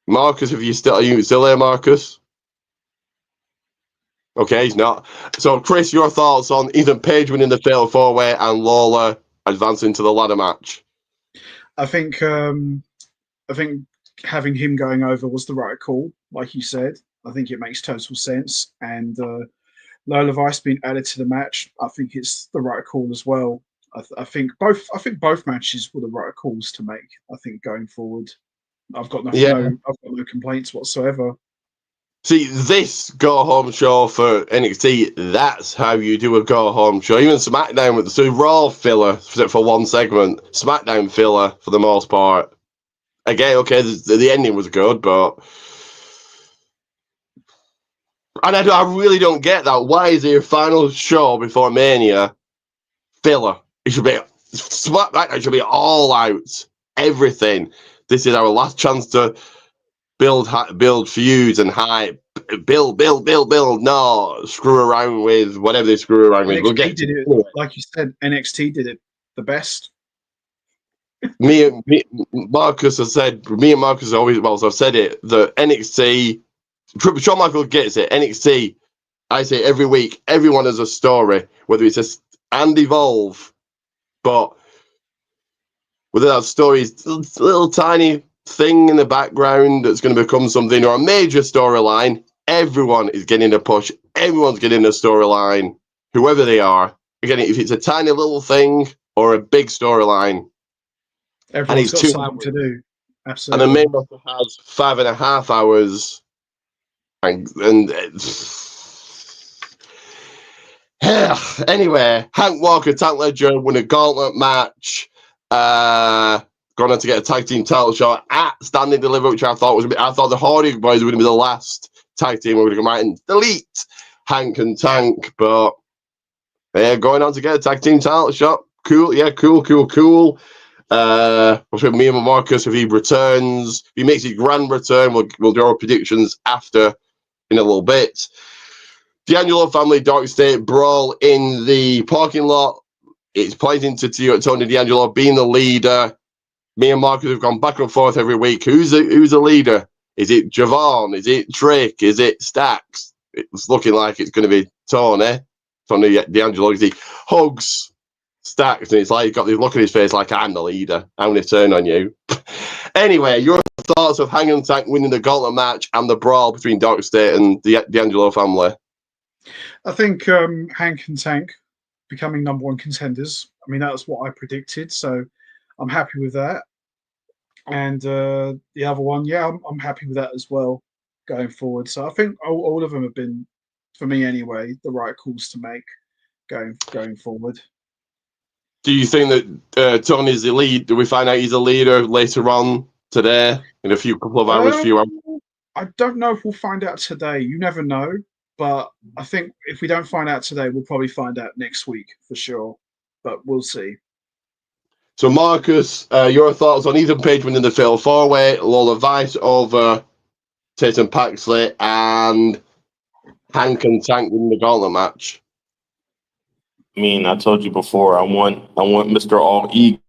A: Marcus, are you still here, Marcus? Okay, he's not. So, Chris, your thoughts on Ethan Page winning the Fatal 4-Way and Lola advancing to the ladder match?
B: I think having him going over was the right call, like you said. I think it makes total sense. And Lola Vice being added to the match, I think it's the right call as well. I think both matches were the right calls to make. I think going forward, I've got no complaints whatsoever.
A: See, this go-home show for NXT, that's how you do a go-home show. Even SmackDown with the Raw filler for one segment, SmackDown filler for the most part. Again, okay, the ending was good, but... And I really don't get that. Why is your final show before Mania filler? It should be... SmackDown should be all out. Everything. This is our last chance to build feuds and hype. Build. No, screw around with whatever they screw around with. We'll get
B: did it, like you said, NXT did it the best.
A: Me and Marcus have said, I've said it, the NXT, Shawn Michaels gets it, NXT, I say every week, everyone has a story, whether it's and evolve, but whether that story is a little tiny thing in the background that's going to become something, or a major storyline, everyone is getting a push, everyone's getting a storyline, whoever they are. Again, if it's a tiny little thing or a big storyline,
B: Everyone's got something to do. Absolutely.
A: And the main roster has 5.5 hours. Anyway, Hank Walker, Tank Ledger won a gauntlet match. Going on to get a tag team title shot at Standing Deliver, which I thought the Hardy Boys were going to be the last tag team. We're going to come out and delete Hank and Tank, but they're going on to get a tag team title shot. Cool, yeah, cool. Me and Marcus, if he returns, if he makes his grand return, we'll do our predictions after in a little bit. D'Angelo family Dark State brawl in the parking lot. It's pointing to Tony D'Angelo being the leader. Me and Marcus have gone back and forth every week. Who's the leader? Is it Javon? Is it Trick? Is it Stax? It's looking like it's going to be Tony D'Angelo. He hugs Stax, and it's like he's got this look on his face like, I'm the leader. I'm going to turn on you. Anyway, your thoughts of Hang and Tank winning the gauntlet match and the brawl between Dark State and the D'Angelo family?
B: I think Hank and Tank becoming number one contenders. I mean, that's what I predicted, so I'm happy with that. And the other one, yeah, I'm happy with that as well going forward. So I think all of them have been, for me anyway, the right calls to make going forward.
A: Do you think that Tony's the lead? Do we find out he's a leader later on today in a couple of hours?
B: I don't know if we'll find out today. You never know. But I think if we don't find out today, we'll probably find out next week for sure. But we'll see.
A: So, Marcus, your thoughts on Ethan Page winning the Fatal 4-Way, Lola Vice over Tatum Paxley, and Hank and Tank winning the gauntlet match?
D: I mean, I told you before, I want Mr. All E,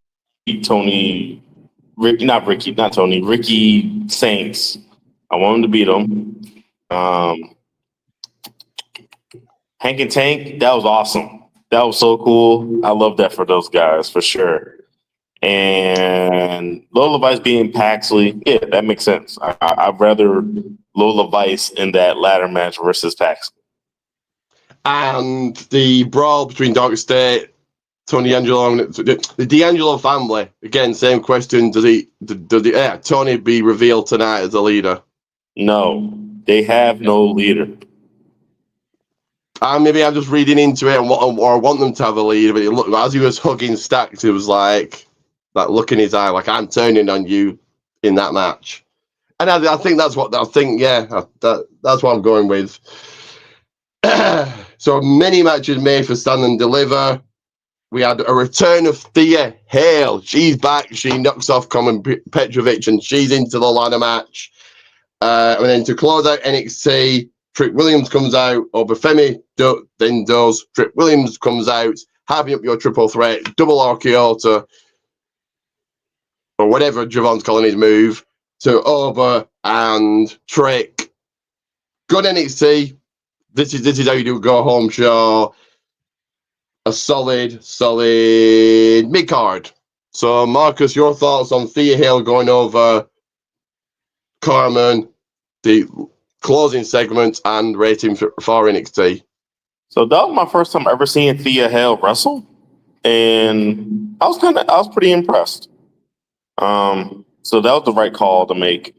D: Ricky Saints. I want him to beat him. Hank and Tank, that was awesome. That was so cool. I love that for those guys, for sure. And And Lola Vice being Paxley, yeah, that makes sense. I'd rather Lola Vice in that ladder match versus Paxley.
A: And the brawl between Dark State, Tony D'Angelo, and the D'Angelo family. Again, same question. Does Tony be revealed tonight as a leader?
D: No, they have no leader.
A: Maybe I'm just reading into it, or I want them to have a leader. But look, as he was hugging Stacks, it was like that look in his eye, like I'm turning on you in that match. And I think that's what I think. Yeah, that's what I'm going with. So many matches made for Stand and Deliver. We had a return of Thea Hale. She's back. She knocks off Common Petrovic, and she's into the ladder match. And then to close out NXT, Trick Williams comes out. Obafemi then does. Trick Williams comes out, having up your triple threat, double RKO or whatever Javon's calling his move, to Oba and Trick. Good NXT. This is how you do a go home show. A solid mid card. So Marcus, your thoughts on Thea Hale going over Carmen, the closing segment, and rating for NXT?
D: So that was my first time ever seeing Thea Hale wrestle, and I was pretty impressed. So that was the right call to make.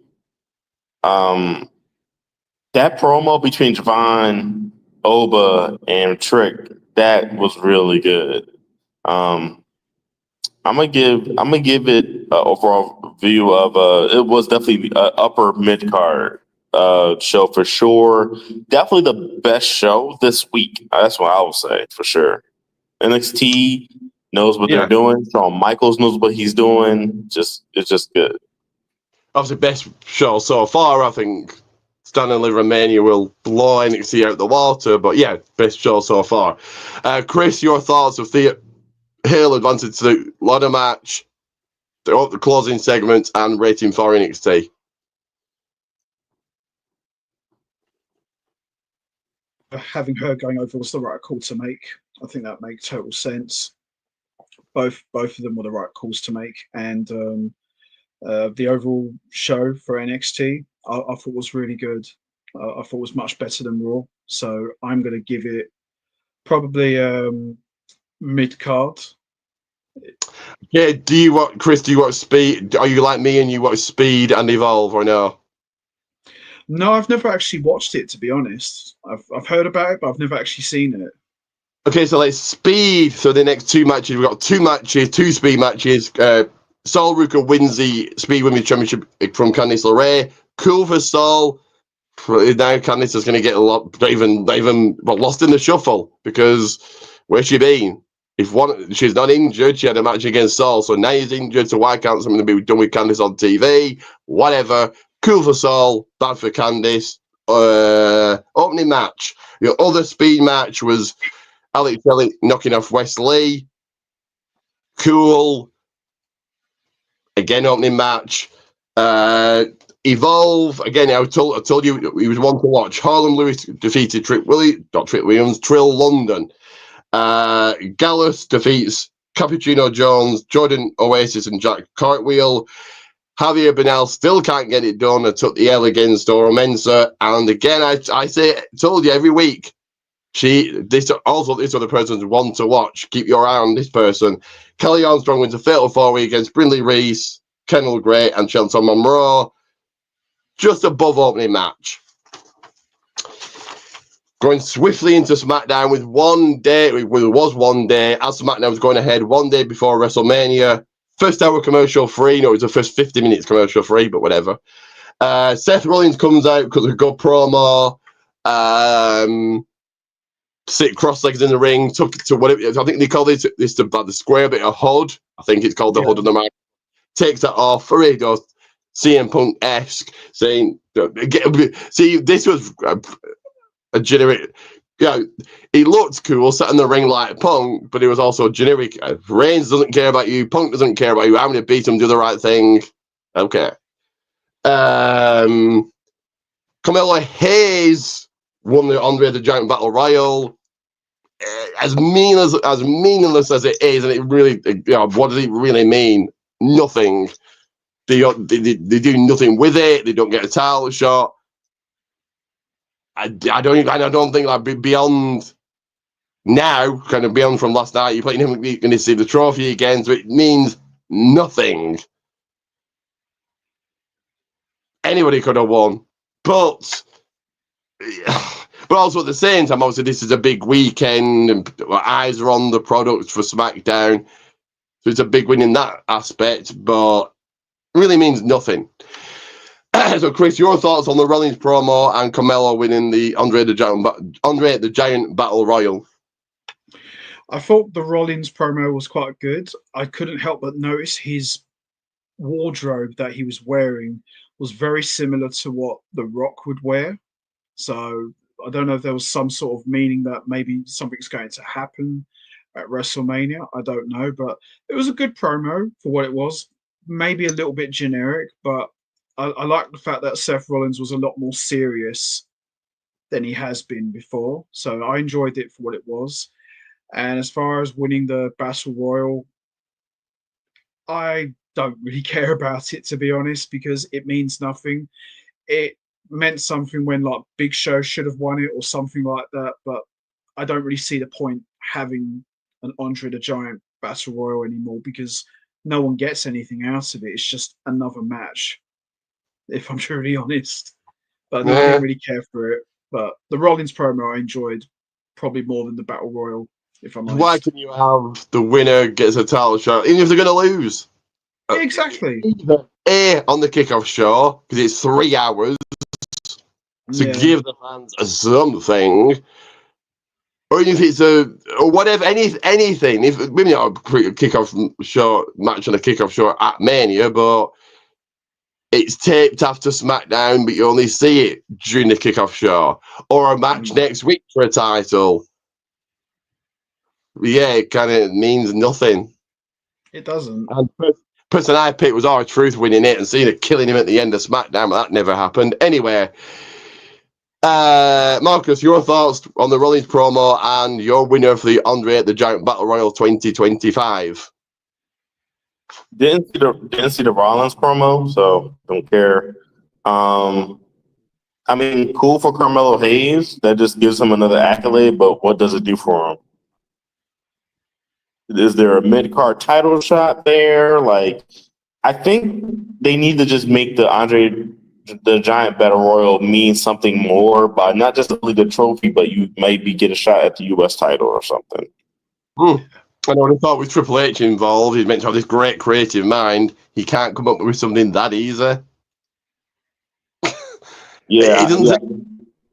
D: That promo between Javon, Oba, and Trick, that was really good. I'm gonna give it an overall view of it was definitely an upper mid card show for sure. Definitely the best show this week. That's what I would say for sure. NXT knows what they're doing. Shawn Michaels knows what he's doing. It's just good.
A: Obviously, best show so far. I think Stand and Deliver Mania will blow NXT out the water, but yeah, best show so far. Chris, your thoughts of Thea Hale advancing to the ladder match, the closing segments, and rating for NXT?
B: Having her going over was the right call to make. I think that makes total sense. Both of them were the right calls to make, and the overall show for NXT I thought was really good. I thought it was much better than Raw, so I'm going to give it probably mid card.
A: Yeah, Chris? Do you watch Speed? Are you like me and you watch Speed and Evolve, or no?
B: No, I've never actually watched it, to be honest. I've heard about it, but I've never actually seen it.
A: Okay, so let's Speed. So the next two matches, we've got two Speed matches. Sol Ruka wins the Speed Women's Championship from Candice LeRae. Cool for Sol. Now Candice is going to get a lot, not even lost in the shuffle, because where's she been? She's not injured, she had a match against Sol, so now he's injured, so why can't something be done with Candice on TV? Whatever. Cool for Sol, bad for Candice. Opening match. Your other Speed match was Alex Shelley knocking off Wes Lee. Cool. Again, opening match. Evolve. Again, I told you he was one to watch. Harlem Lewis defeated Trill London. Gallus defeats Cappuccino Jones, Jordan Oasis, and Jack Cartwheel. Javier Bernal still can't get it done and took the L against Oro Mensah. And again, I told you every week, this other person's one to watch. Keep your eye on this person. Kelly Armstrong wins a fatal 4-way against Brindley Reese, Kendall Gray, and Shelton Monroe. Just above opening match. Going swiftly into SmackDown with 1 day. There was 1 day as SmackDown was going ahead 1 day before WrestleMania. First hour commercial free. No, it was the first 50 minutes commercial free, but whatever. Seth Rollins comes out because of a good promo. Sit cross-legs in the ring. Took it to whatever. I think they call this the square bit of HUD. I think it's called the HUD of the match. Takes that off. Hooray goes CM Punk-esque, saying, see, this was a generic. Yeah, he looked cool, sat in the ring like Punk, but he was also generic. Reigns doesn't care about you. Punk doesn't care about you. I'm going to beat him, do the right thing. Okay. Carmelo Hayes won the Andre the Giant Battle Royal. As meaningless as it is, and it really, what does it really mean? nothing. They do nothing with it. They don't get a title shot. I don't think that beyond now, kind of beyond from last night, you're going to see the trophy again, so it means nothing. Anybody could have won, but also at the same time, obviously this is a big weekend, and eyes are on the product for SmackDown, so it's a big win in that aspect, but it really means nothing. So, Chris, your thoughts on the Rollins promo and Carmelo winning the Andre the Giant Battle Royal?
B: I thought the Rollins promo was quite good. I couldn't help but notice his wardrobe that he was wearing was very similar to what The Rock would wear. So I don't know if there was some sort of meaning that maybe something's going to happen at WrestleMania. I don't know, but it was a good promo for what it was. Maybe a little bit generic, but I like the fact that Seth Rollins was a lot more serious than he has been before. So I enjoyed it for what it was. And as far as winning the Battle Royal, I don't really care about it, to be honest, because it means nothing. It meant something when like Big Show should have won it or something like that, but I don't really see the point having an Andre the Giant Battle Royal anymore because no one gets anything out of it. It's just another match, if I'm truly honest. But no, I didn't really care for it. But the Rollins promo I enjoyed probably more than the Battle Royal, if I'm honest.
A: Why can you have the winner gets a title shot, even if they're going to lose?
B: Exactly.
A: Either A, on the kickoff show, because it's 3 hours, to give the fans something, or if it's or whatever, anything. If maybe not a kickoff show match on a kickoff show at Mania, but it's taped after SmackDown, but you only see it during the kickoff show, or a match next week for a title. Yeah, it kind of means nothing.
B: It doesn't.
A: And the person I picked was R-Truth winning it and seeing it killing him at the end of SmackDown, but that never happened. Anyway, Marcus, your thoughts on the Rollins promo and your winner for the Andre the Giant Battle Royal 2025?
D: Didn't see the Rollins promo, so don't care. I mean, cool for Carmelo Hayes. That just gives him another accolade, but what does it do for him? Is there a mid-card title shot there? Like, I think they need to just make the Andre the Giant Battle Royal mean something more, by not just only the trophy, but you maybe get a shot at the U.S. title or something.
A: I would have thought with Triple H involved, he's meant to have this great creative mind. He can't come up with something that easy.
D: Yeah.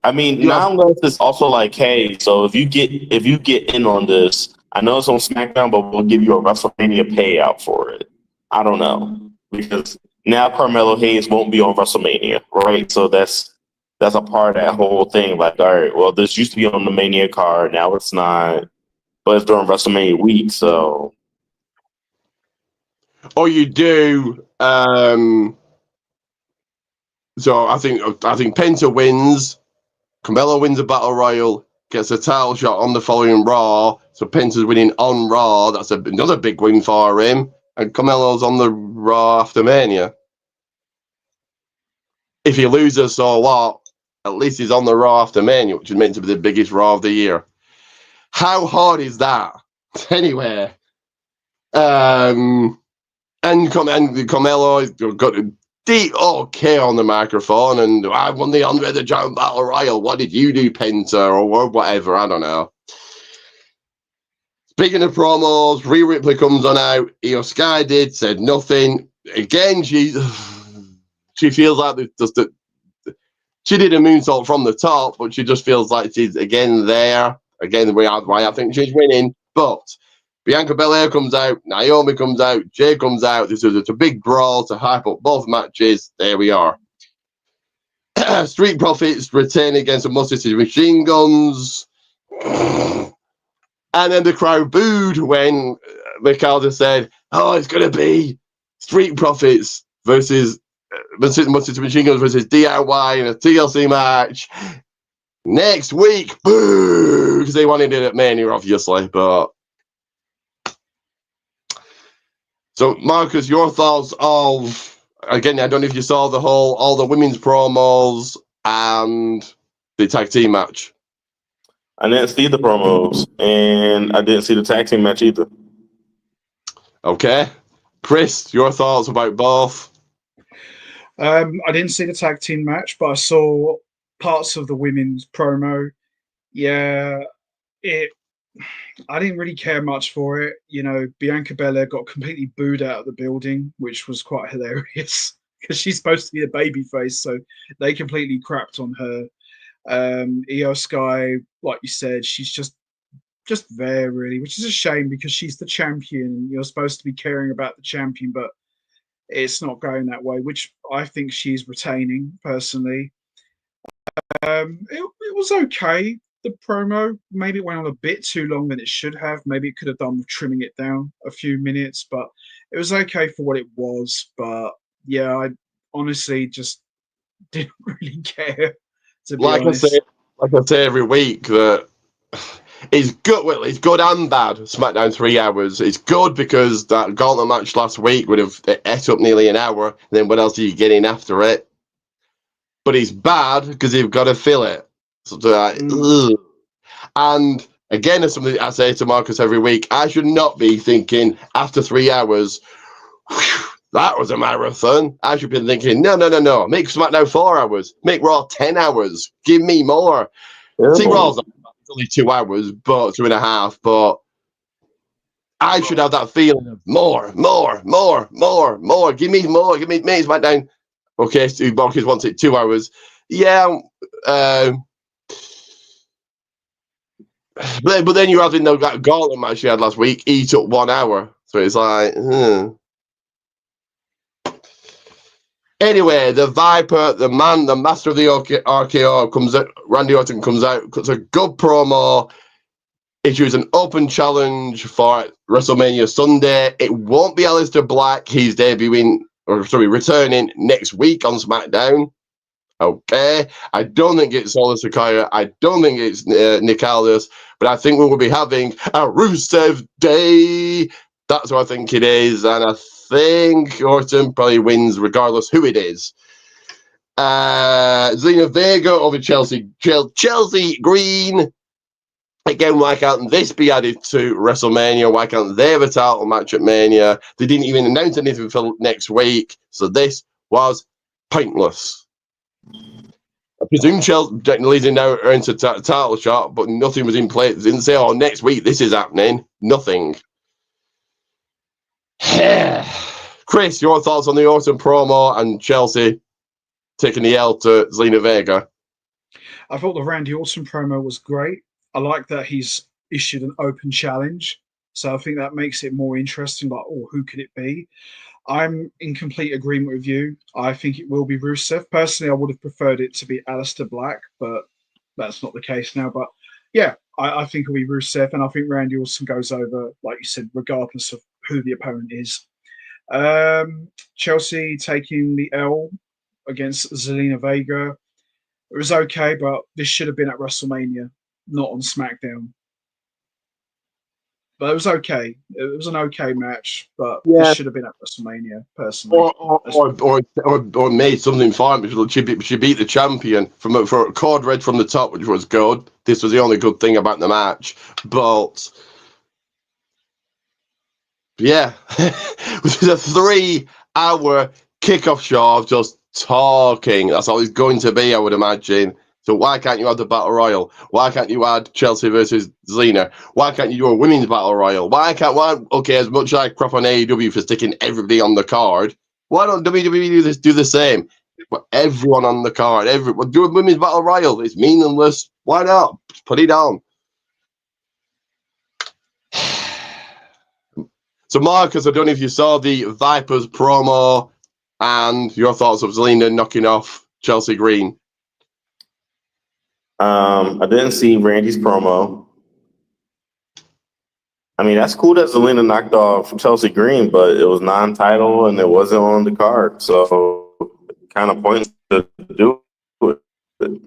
D: I mean, not unless it's also like, hey, so if you get in on this, I know it's on SmackDown, but we'll give you a WrestleMania payout for it. I don't know, because now Carmelo Hayes won't be on WrestleMania, right? So that's a part of that whole thing. Like, all right, well, this used to be on the Mania card, now it's not, but it's during WrestleMania week, so.
A: Or you do. So I think Penta wins. Carmelo wins a Battle Royal, gets a title shot on the following Raw. So Penta's winning on Raw. That's another big win for him. And Carmelo's on the Raw after Mania. If he loses, so what? At least he's on the Raw after Mania, which is meant to be the biggest Raw of the year. How hard is that? Anyway. And Carmelo got a deep okay on the microphone, and I won the Andre the Giant Battle Royal. What did you do, Penta, or whatever? I don't know. Speaking of promos, Rhea Ripley comes on out. Io Sky said nothing. Again, she feels like she did a moonsault from the top, but she just feels like she's again there. Again, why I think she's winning. But Bianca Belair comes out, Naomi comes out, Jay comes out. This is a big brawl to hype up both matches. There we are. Street Profits retain against the Mustard City Machine Guns. And then the crowd booed when Ricardo said, oh, it's going to be Street Profits versus Mustard City Machine Guns versus DIY in a TLC match next week. Boo! Because they wanted it at Mania, obviously, but So, Marcus, your thoughts of, again, I don't know if you saw all the women's promos and the tag team match.
D: I didn't see the promos, and I didn't see the tag team match either.
A: Okay. Chris, your thoughts about both?
B: I didn't see the tag team match, but I saw parts of the women's promo. Yeah, I didn't really care much for it. You know, Bianca Belair got completely booed out of the building, which was quite hilarious because she's supposed to be the babyface, so they completely crapped on her. Io Sky, like you said, she's just there really, which is a shame because she's the champion. You're supposed to be caring about the champion, but it's not going that way, which I think she's retaining personally. It was okay. The promo maybe it went on a bit too long than it should have. Maybe it could have done with trimming it down a few minutes, but it was okay for what it was. But yeah, I honestly just didn't really care, to be honest.
A: Like I say every week, that it's good. Well, it's good and bad. SmackDown 3 hours. It's good because that Gauntlet match last week would have ate up nearly an hour. And then what else are you getting after it? But it's bad because you've got to fill it. So like, and again, it's something I say to Marcus every week. I should not be thinking after 3 hours, that was a marathon. I should be thinking, no. Make SmackDown 4 hours. Make Raw 10 hours. Give me more.
D: Yeah.
A: See, Raw's only 2 hours, but 2.5. But I should have that feeling of more. Give me more. Give me SmackDown. Okay, so Marcus wants it 2 hours. Yeah. But then you're having that Gauntlet match you had last week eat up 1 hour. So it's like, Anyway, the Viper, the master of the RKO comes out. Randy Orton comes out, cuts a good promo, issues an open challenge for WrestleMania Sunday. It won't be Aleister Black. He's returning next week on SmackDown. Okay. I don't think it's Solo Sikoa. I don't think it's Nick Aldis, but I think we will be having a Rusev Day. That's what I think it is. And I think Orton probably wins regardless who it is. Zelina Vega over Chelsea Green. Again, why can't this be added to WrestleMania? Why can't they have a title match at Mania? They didn't even announce anything for next week. So this was pointless. I presume Chelsea leading now into title shot, but nothing was in place. They didn't say, next week this is happening. Nothing. Chris, your thoughts on the Orton promo and Chelsea taking the L to Zelina Vega?
B: I thought the Randy Orton promo was great. I like that he's issued an open challenge. So I think that makes it more interesting. Like, who could it be? I'm in complete agreement with you. I think it will be Rusev. Personally, I would have preferred it to be Aleister Black, but that's not the case now. But yeah, I think it'll be Rusev, and I think Randy Orton goes over, like you said, regardless of who the opponent is. Chelsea taking the L against Zelina Vega. It was okay, but this should have been at WrestleMania, not on SmackDown. But it was okay. It was an okay match, but this should have been at WrestleMania, personally.
A: Or made something fine. She beat the champion for a cord red from the top, which was good. This was the only good thing about the match. But yeah, which is a 3-hour kickoff show of just talking. That's all it's going to be, I would imagine. So why can't you add the Battle Royal? Why can't you add Chelsea versus Zelina? Why can't you do a women's Battle Royal? Okay, as much as I crap on AEW for sticking everybody on the card, why don't WWE do the same? Put everyone on the card. Do a women's Battle Royal. It's meaningless. Why not? Just put it on. So Marcus, I don't know if you saw the Vipers promo and your thoughts of Zelina knocking off Chelsea Green.
D: I didn't see Randy's promo. I mean, that's cool that Zelina knocked off Chelsea Green, but it was non-title and it wasn't on the card, so kind of pointless to do it.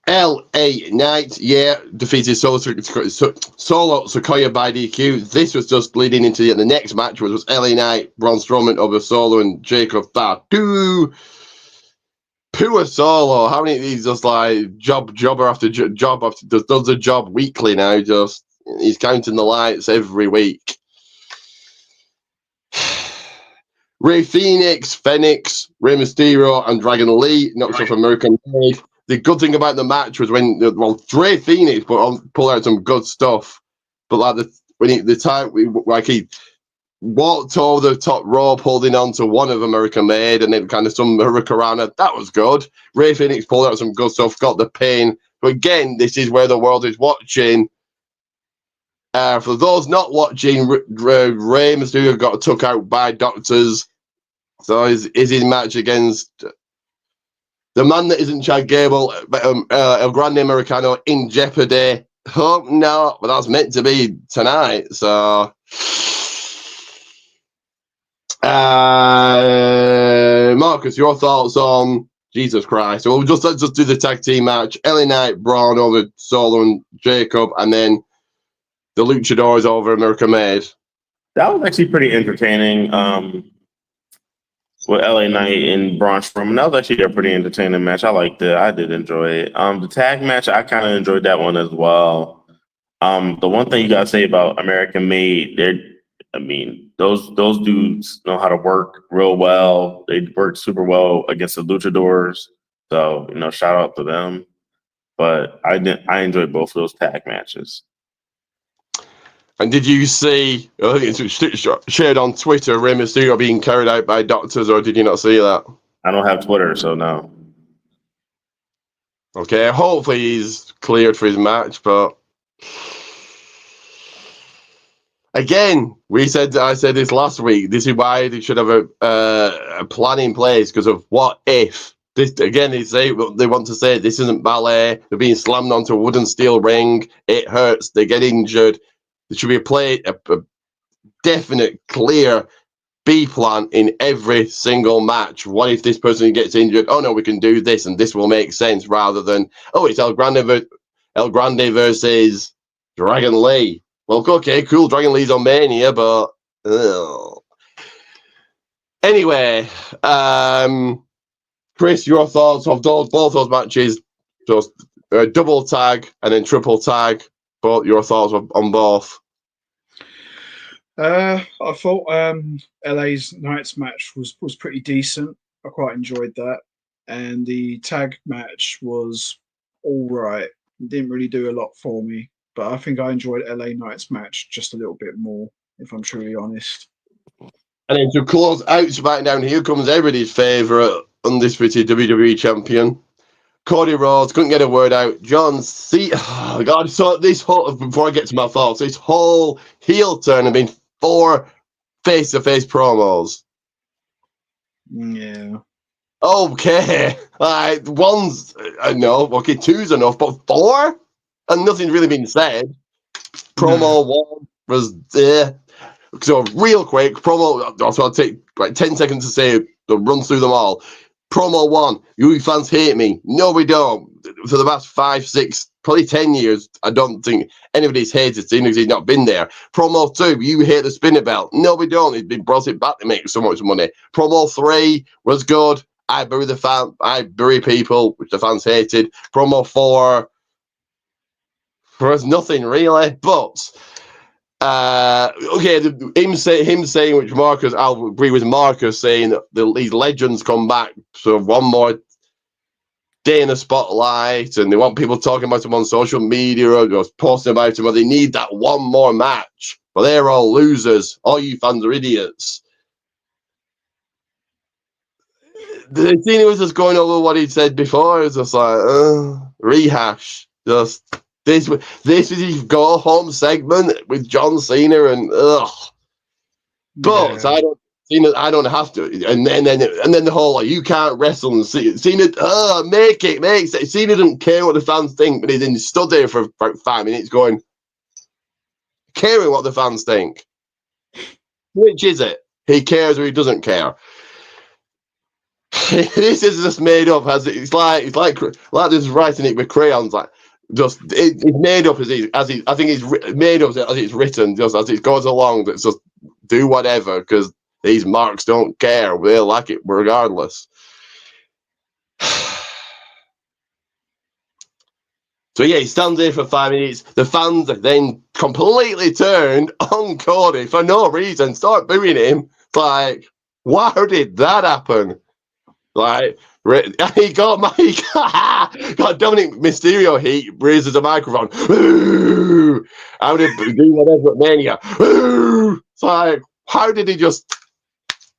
A: LA Knight, defeated Solo Sikoa by DQ. This was just leading into the next match, which was LA Knight, Braun Strowman over Solo and Jacob Fatu. Poor Solo. How many of these just like job after job after does a job weekly now? Just he's counting the lights every week. Rey Fenix, Rey Mysterio, and Dragon Lee knocked off American Made. The good thing about the match was when Rey Fenix pulled out some good stuff, but like he walked over the top rope holding on to one of American Made and then kind of some Hurricanrana. That was good. Rey Fenix pulled out some good stuff, got the pin. But again, this is where the world is watching. For those not watching, Rey Mysterio got took out by doctors. So is his match against the man that isn't Chad Gable, El Grande Americano, in jeopardy? Hope not, but that's meant to be tonight. So, Marcus, your thoughts on Jesus Christ? So let's just do the tag team match: LA Knight, Braun over Solo and Jacob, and then the Luchadors over American Made.
D: That was actually pretty entertaining. With LA Knight and Braun Strowman, that was actually a pretty entertaining match. I liked it. I did enjoy it. The tag match, I kind of enjoyed that one as well. The one thing you gotta say about American Made, those dudes know how to work real well. They work super well against the Luchadors. So, shout out to them. But I enjoyed both of those tag matches.
A: And did you see, I think it's shared on Twitter, Rey Mysterio being carried out by doctors, or did you not see that?
D: I don't have Twitter, so no.
A: Okay, hopefully he's cleared for his match, but again, I said this last week, this is why they should have a plan in place, because of what if. This, again, they want to say this isn't ballet, they're being slammed onto a wooden steel ring, it hurts, they get injured. There should be a definite, clear B plan in every single match. What if this person gets injured? Oh no, we can do this, and this will make sense. Rather than it's El Grande versus Dragon Lee. Well, okay, cool. Dragon Lee's on Mania, but anyway, Chris, your thoughts of both those matches? Just double tag and then triple tag. But your thoughts on both?
B: I thought LA's Knights match was pretty decent. I quite enjoyed that, and the tag match was all right. It didn't really do a lot for me, but I think I enjoyed LA Knights match just a little bit more, if I'm truly honest.
A: And then to close out SmackDown, here comes everybody's favourite undisputed WWE champion, Cody Rhodes. Couldn't get a word out. John C. Oh God! So this whole, before I get to my thoughts, this whole heel turn have been 4 face-to-face promos.
B: Yeah.
A: Okay. One's no. Okay, 2's enough, but 4 and nothing's really been said. Promo 1 was there. So real quick, promo. Also, I'll take like 10 seconds to say the run through them all. Promo 1, you fans hate me. No, we don't. For the past 5, 6, probably 10 years, I don't think anybody's hated him because he's not been there. Promo 2, you hate the spinner belt. No, we don't. He's been brought it back to make so much money. Promo 3 was good. I bury people, which the fans hated. Promo 4 was nothing really, but okay, him saying, which Marcus, I'll agree with Marcus saying that these legends come back, so one more day in the spotlight, and they want people talking about them on social media or just posting about them, or they need that one more match. But they're all losers. All you fans are idiots. The thing was just going over what he said before. It's just like rehash. Just this is his go home segment with John Cena and But yeah. I don't have to. And then the whole like, you can't wrestle and Cena make sense. Cena doesn't care what the fans think, but he then stood there for about 5 minutes going, caring what the fans think. Which is it? He cares or he doesn't care. this is just made up. It's like just writing it with crayons. Like it's made up I think it's made up as it's written, just as it goes along. That's just do whatever because these marks don't care. They'll like it regardless. So yeah, he stands there for 5 minutes. The fans then completely turned on Cody for no reason. Start booing him. It's like, why did that happen? Like, he got Dominic Mysterio. He raises a microphone. Ooh, I'm gonna do whatever at Mania. Ooh. It's like, how did he just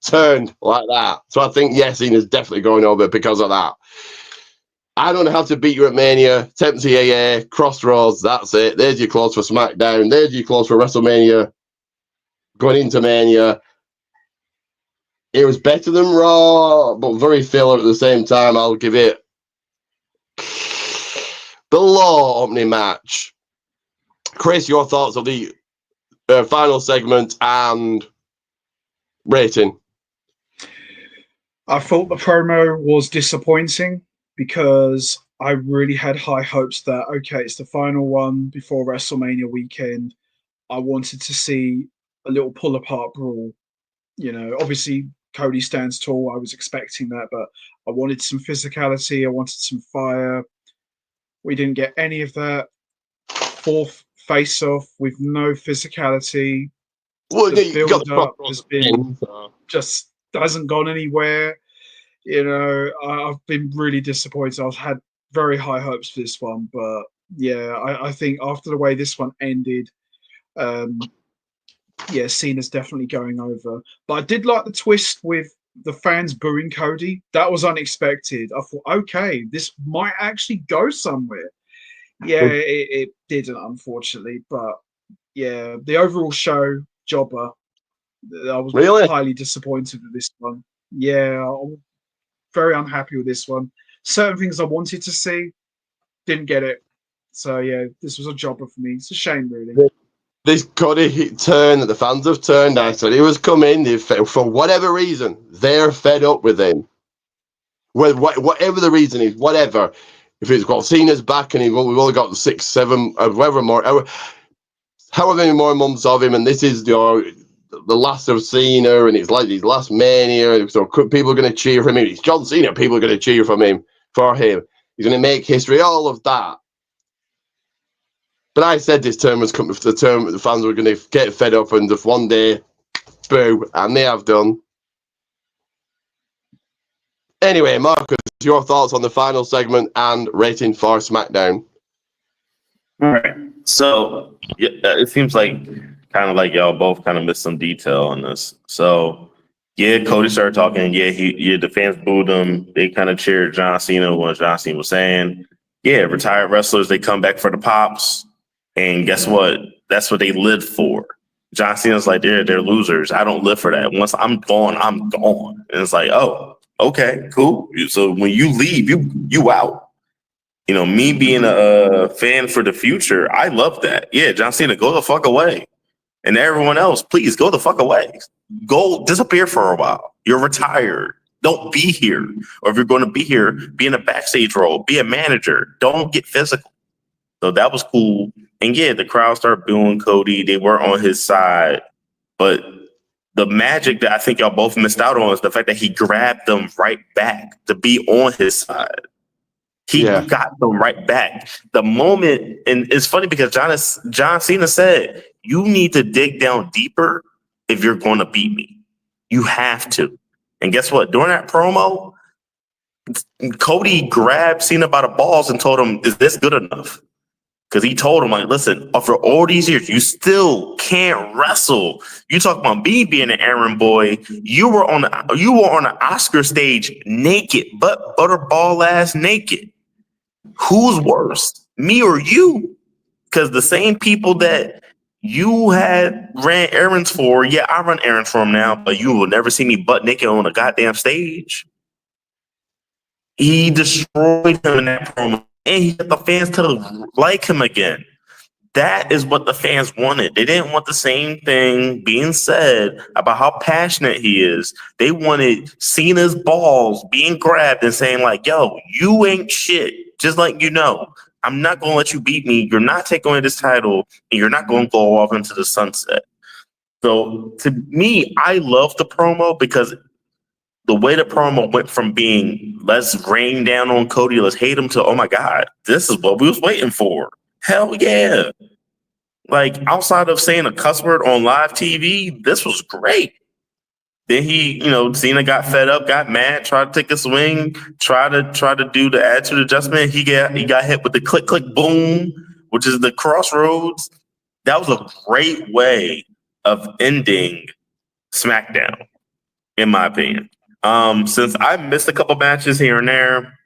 A: turn like that? So I think Cena's definitely going over because of that. I don't have to beat you at Mania. TMCAA, Crossroads, that's it. There's your close for SmackDown. There's your close for WrestleMania. Going into Mania. It was better than Raw, but very filler at the same time. I'll give it below opening match. Chris, your thoughts of the final segment and rating?
B: I thought the promo was disappointing because I really had high hopes that, okay, it's the final one before WrestleMania weekend. I wanted to see a little pull-apart brawl. You know, obviously, Cody stands tall. I was expecting that, but I wanted some physicality. I wanted some fire. We didn't get any of that. Fourth face-off with no physicality.
A: Well,
B: The build-up has been just hasn't gone anywhere. You know, I've been really disappointed. I've had very high hopes for this one, but yeah, I think after the way this one ended, Cena's definitely going over. But I did like the twist with the fans booing Cody. That was unexpected. I thought, okay, this might actually go somewhere. Yeah, it didn't, unfortunately. But yeah, the overall show, jobber. I was highly disappointed with this one. Yeah, I'm very unhappy with this one. Certain things I wanted to see, didn't get it. So yeah, this was a jobber for me. It's a shame, really.
A: This Cody turn that the fans have turned, I said he was coming for whatever reason. They're fed up with him. Whatever the reason is, whatever. If it's got Cena's back and we've only got 6, 7, however many more months of him, and this is the last of Cena, and it's like his last Mania, so people are going to cheer for him. It's John Cena, people are going to cheer for him. He's going to make history, all of that. But I said this term was coming for the term that the fans were going to get fed up and just one day, boo, and they have done. Anyway, Marcus, your thoughts on the final segment and rating for SmackDown?
D: All right. So it seems like kind of like y'all both kind of missed some detail on this. So yeah, Cody started talking. Yeah, the fans booed him. They kind of cheered John Cena when John Cena was saying, yeah, retired wrestlers, they come back for the pops. And guess what? That's what they live for. John Cena's like, they're losers. I don't live for that. Once I'm gone, I'm gone. And it's like, oh, okay, cool. So when you leave, you out. You know, me being a fan for the future, I love that. Yeah, John Cena, go the fuck away. And everyone else, please go the fuck away. Go disappear for a while. You're retired. Don't be here. Or if you're going to be here, be in a backstage role. Be a manager. Don't get physical. So that was cool. And yeah, the crowd started booing Cody. They were on his side. But the magic that I think y'all both missed out on is the fact that he grabbed them right back to be on his side. He got them right back. The moment, and it's funny because John Cena said, you need to dig down deeper if you're going to beat me. You have to. And guess what? During that promo, Cody grabbed Cena by the balls and told him, is this good enough? Because he told him, like, listen, after all these years, you still can't wrestle. You talk about me being an errand boy. You were on the Oscar stage naked, butterball ass naked. Who's worse, me or you? Because the same people that you had ran errands for, yeah, I run errands for them now, but you will never see me butt naked on a goddamn stage. He destroyed him in that promo. And he got the fans to like him again. that is what the fans wanted. They didn't want the same thing being said about how passionate he is. They wanted Cena's balls being grabbed and saying like, yo, you ain't shit. Just like, I'm not going to let you beat me. You're not taking away this title and you're not going to go off into the sunset. So to me, I love the promo because the way the promo went from being let's rain down on Cody, let's hate him to, oh my God, this is what we was waiting for. Hell yeah. Like outside of saying a cuss word on live TV, this was great. Then he, Cena got fed up, got mad, tried to take a swing, tried to do the attitude adjustment. He got hit with the click, click, boom, which is the crossroads. That was a great way of ending SmackDown, in my opinion. Since I missed a couple matches here and there,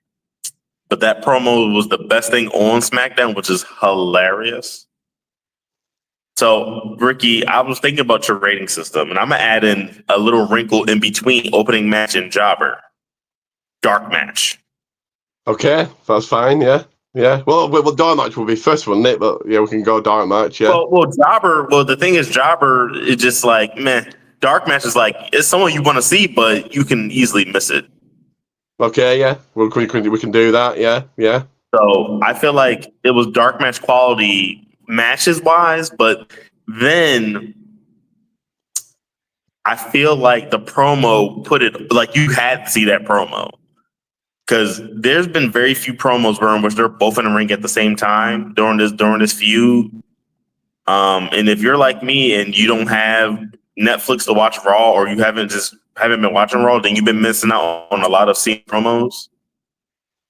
D: but that promo was the best thing on SmackDown, which is hilarious. So, Ricky, I was thinking about your rating system, and I'm going to add in a little wrinkle in between opening match and jobber. Dark match.
A: Okay, that's fine, yeah. Yeah, well, dark match will be first, wouldn't it? But yeah, we can go dark match, yeah.
D: Well, jobber, the thing is, jobber is just like, meh. Dark match is like, it's someone you want to see, but you can easily miss it.
A: Okay, yeah, we can do that, yeah.
D: So I feel like it was dark match quality matches wise, but then I feel like the promo put it like you had to see that promo because there's been very few promos in which they're both in the ring at the same time during this feud. And if you're like me and you don't have Netflix to watch Raw, or you haven't been watching Raw, then you've been missing out on a lot of scene promos.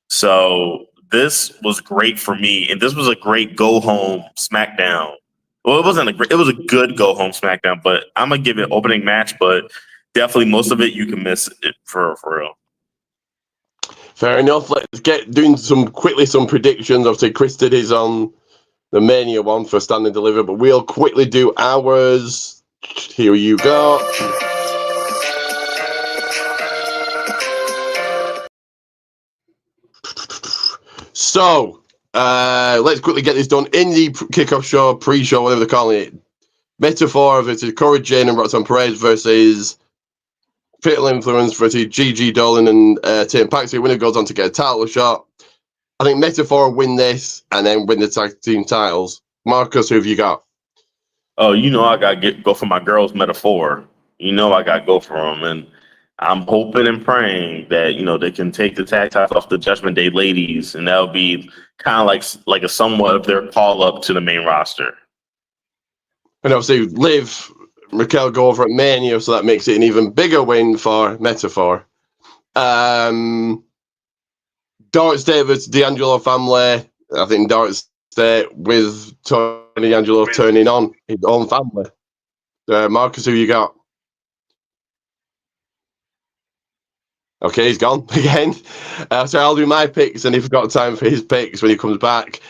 D: So this was great for me, and this was a great go home SmackDown. Well, it was a good go home SmackDown, but I'm gonna give it opening match, but definitely most of it you can miss it for real.
A: Fair enough. Let's get doing some predictions. Obviously, Chris did his on the Mania one for Stand and Deliver, but we'll quickly do ours. Here you go. So, let's quickly get this done. In the kickoff show, pre-show, whatever they're calling it, Metaphor versus Corey Jane and Roxanne Perez versus Fatal Influence versus Gigi Dolan and Tatum Paxley. Winner goes on to get a title shot. I think Metaphor win this and then win the tag team titles. Marcus, who have you got?
D: Oh, I got to go for my girls Metaphor. I got to go for them. And I'm hoping and praying that, they can take the tag titles off the Judgment Day ladies. And that'll be kind of like a somewhat of their call up to the main roster.
A: And obviously, Liv, Raquel go over at Mania, so that makes it an even bigger win for Metaphor. Dark State versus D'Angelo family. I think Dark State with Tony D'Angelo turning on his own family. Marcus, who you got? Okay, he's gone again. So I'll do my picks, and if we've got time for his picks when he comes back.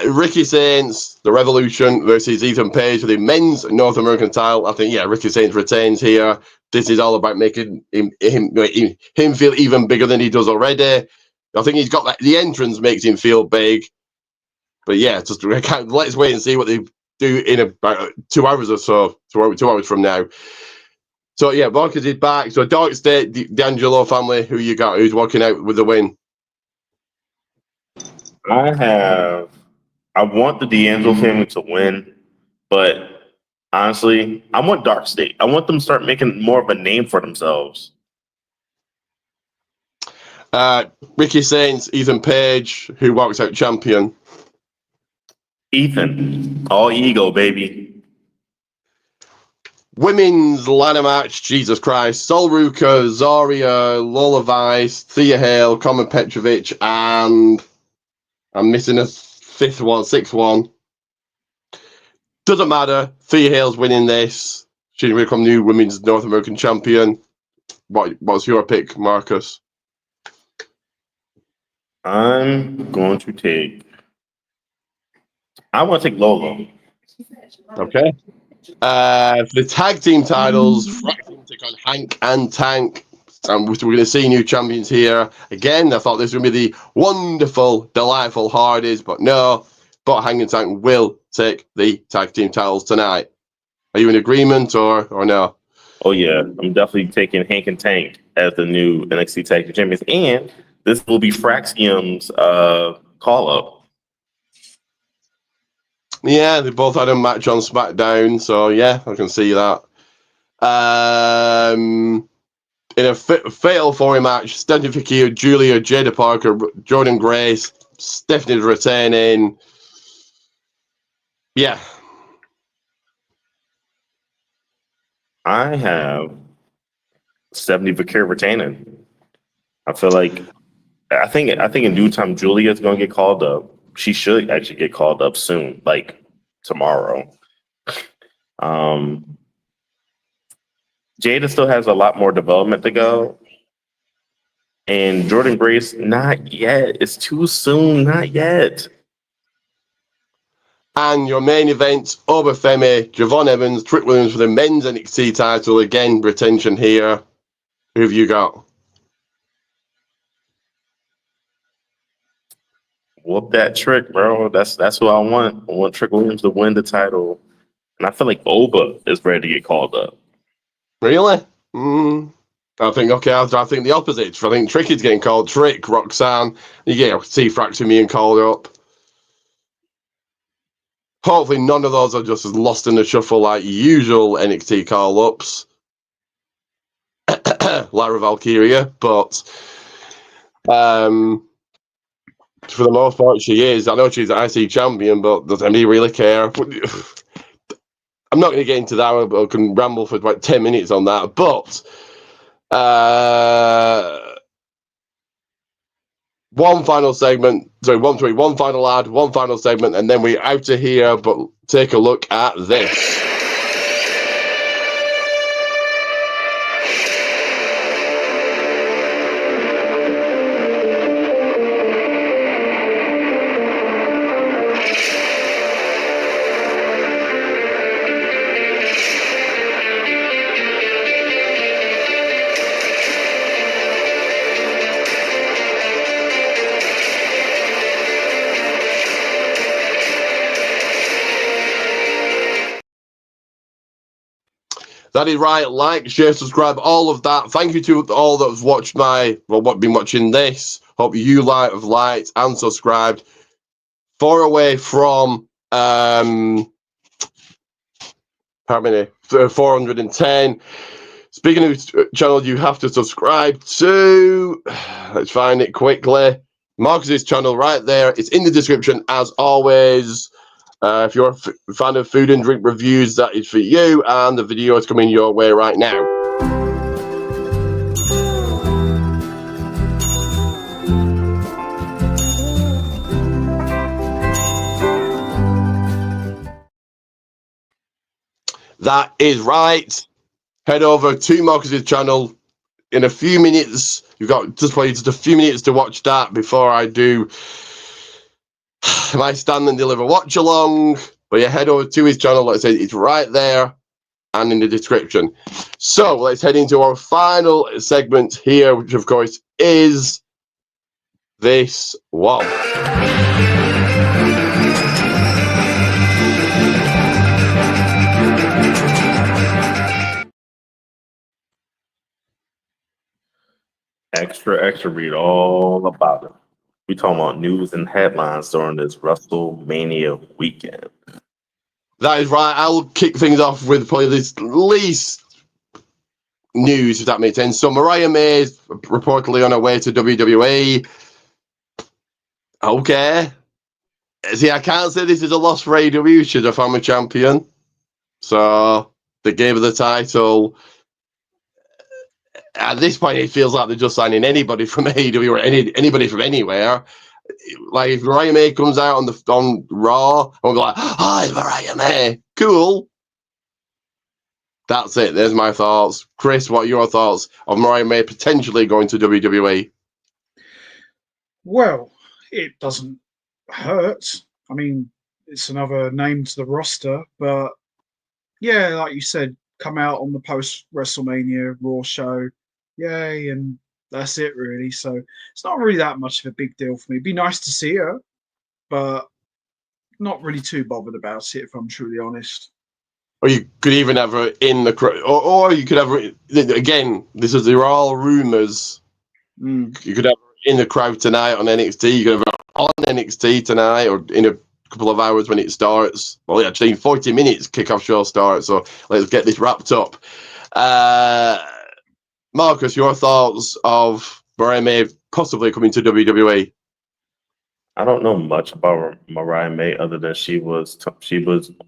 A: Ricky Saints, The Revolution versus Ethan Page for the men's North American title. I think, Ricky Saints retains here. This is all about making him feel even bigger than he does already. I think he's got the entrance makes him feel big. But just let's wait and see what they do in about 2 hours or so, 2 hours from now. So, Marcus is back. So, Dark State, D'Angelo family, who you got? Who's walking out with the win?
D: I want the D'Angelo family to win, but honestly, I want Dark State. I want them to start making more of a name for themselves.
A: Ricky Saints, Ethan Page, who walks out champion?
D: Ethan, all ego, baby.
A: Women's ladder match, Jesus Christ. Sol Ruka, Zarya, Lola Vice, Thea Hale, Carmen Petrovic, and I'm missing a sixth one. Doesn't matter. Thea Hale's winning this. She's going to become new Women's North American champion. What's your pick, Marcus?
D: I'm going to take Lola.
A: Okay. The tag team titles, Fraction take on Hank and Tank. We're going to see new champions here. Again, I thought this was going to be the wonderful, delightful Hardys, but no. but Hanging Tank will take the tag team titles tonight. Are you in agreement or no?
D: Oh yeah, I'm definitely taking Hank and Tank as the new NXT Tag Team Champions, and this will be Fraxium's call up.
A: Yeah, they both had a match on SmackDown, so yeah, I can see that. In a fatal four-way match, Stephanie Fekir, Julia, Jada Parker, Jordan Grace, Stephanie's retaining. Yeah.
D: I have Stephanie Fekir retaining. I feel like I think in due time Julia's gonna get called up. She should actually get called up soon, like tomorrow. Jada still has a lot more development to go. And Jordan Grace, not yet. It's too soon, not yet.
A: And your main event, Obafemi, Javon Evans, Trick Williams for the men's NXT title. Again, retention here. Who have you got?
D: Whoop that Trick, bro. That's who I want. I want Trick Williams to win the title. And I feel like Oba is ready to get called up.
A: Really? I think the opposite. I think Trick is getting called. Trick, Roxanne. You get see Fraxi being called up. Hopefully none of those are just as lost in the shuffle like usual NXT call-ups. Lara Valkyria, but for the most part she is. I know she's an IC champion, but does anybody really care? I'm not going to get into that. I can ramble for about 10 minutes on that, but one final segment. Sorry, one final ad, one final segment, and then we're out of here. But take a look at this. That is right. Like, share, subscribe, all of that. Thank you to all that have watched been watching this. Hope you have liked and subscribed. 4 away from how many? 410. Speaking of channels you have to subscribe to, let's find it quickly. Marcus's channel right there. It's in the description as always. If you're a fan of food and drink reviews, that is for you, and the video is coming your way right now. That is right. Head over to Marcus's channel in a few minutes. You've got just a few minutes to watch that before I do my stand and deliver watch along. But yeah, head over to his channel. Like I said, it's right there and in the description. So let's head into our final segment here, which of course is this one.
D: Extra, read all about it. We talking about news and headlines during this Wrestlemania weekend.
A: That is right. I'll kick things off with probably this least news, if that makes sense. So Mariah May is reportedly on her way to WWE. Okay. See, I can't say this is a loss for AEW. She's a former champion. So they gave her the title. At this point, it feels like they're just signing anybody from AEW or anybody from anywhere. Like if Mariah May comes out on Raw, I'm like, "Hi, Mariah May, cool." That's it. There's my thoughts. Chris, what are your thoughts of Mariah May potentially going to WWE?
B: Well, it doesn't hurt. I mean, it's another name to the roster, but yeah, like you said, come out on the post WrestleMania Raw show, yay, and that's it really. So it's not really that much of a big deal for me. It'd be nice to see her, but not really too bothered about it, if I'm truly honest.
A: Or you could even have her in the crowd, or you could have her, again, they're all rumours. You could have her in the crowd tonight on NXT. You could have her on NXT tonight or in a couple of hours when it starts. Well, actually, in 40 minutes, kickoff show starts. So let's get this wrapped up. Marcus, your thoughts of Mariah May possibly coming to WWE?
D: I don't know much about Mariah May other than she was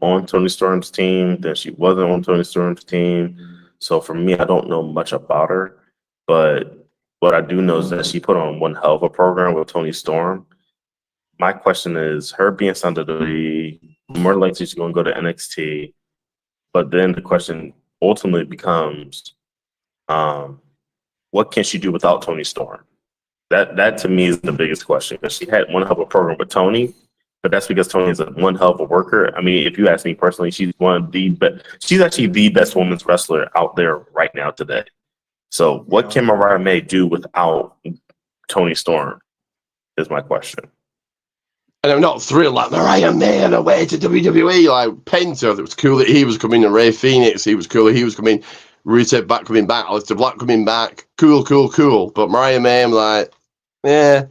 D: on Tony Storm's team, then she wasn't on Tony Storm's team. So for me, I don't know much about her. But what I do know is that she put on one hell of a program with Tony Storm. My question is, her being signed to WWE, more likely she's going to go to NXT. But then the question ultimately becomes, what can she do without Tony Storm? That to me is the biggest question, because she had one hell of a program with Tony, but that's because Tony is one hell of a worker. I mean, if you ask me personally, she's she's actually the best women's wrestler out there right now today. So what can Mariah May do without Tony Storm is my question.
A: And I'm not thrilled like Mariah May on her way to WWE, like Penta. It was cool that he was coming, and Ray Phoenix, he was cool that he was coming, Rusev Black coming back, Aleister Black coming back. Cool. But Mariah May, I'm like, yeah.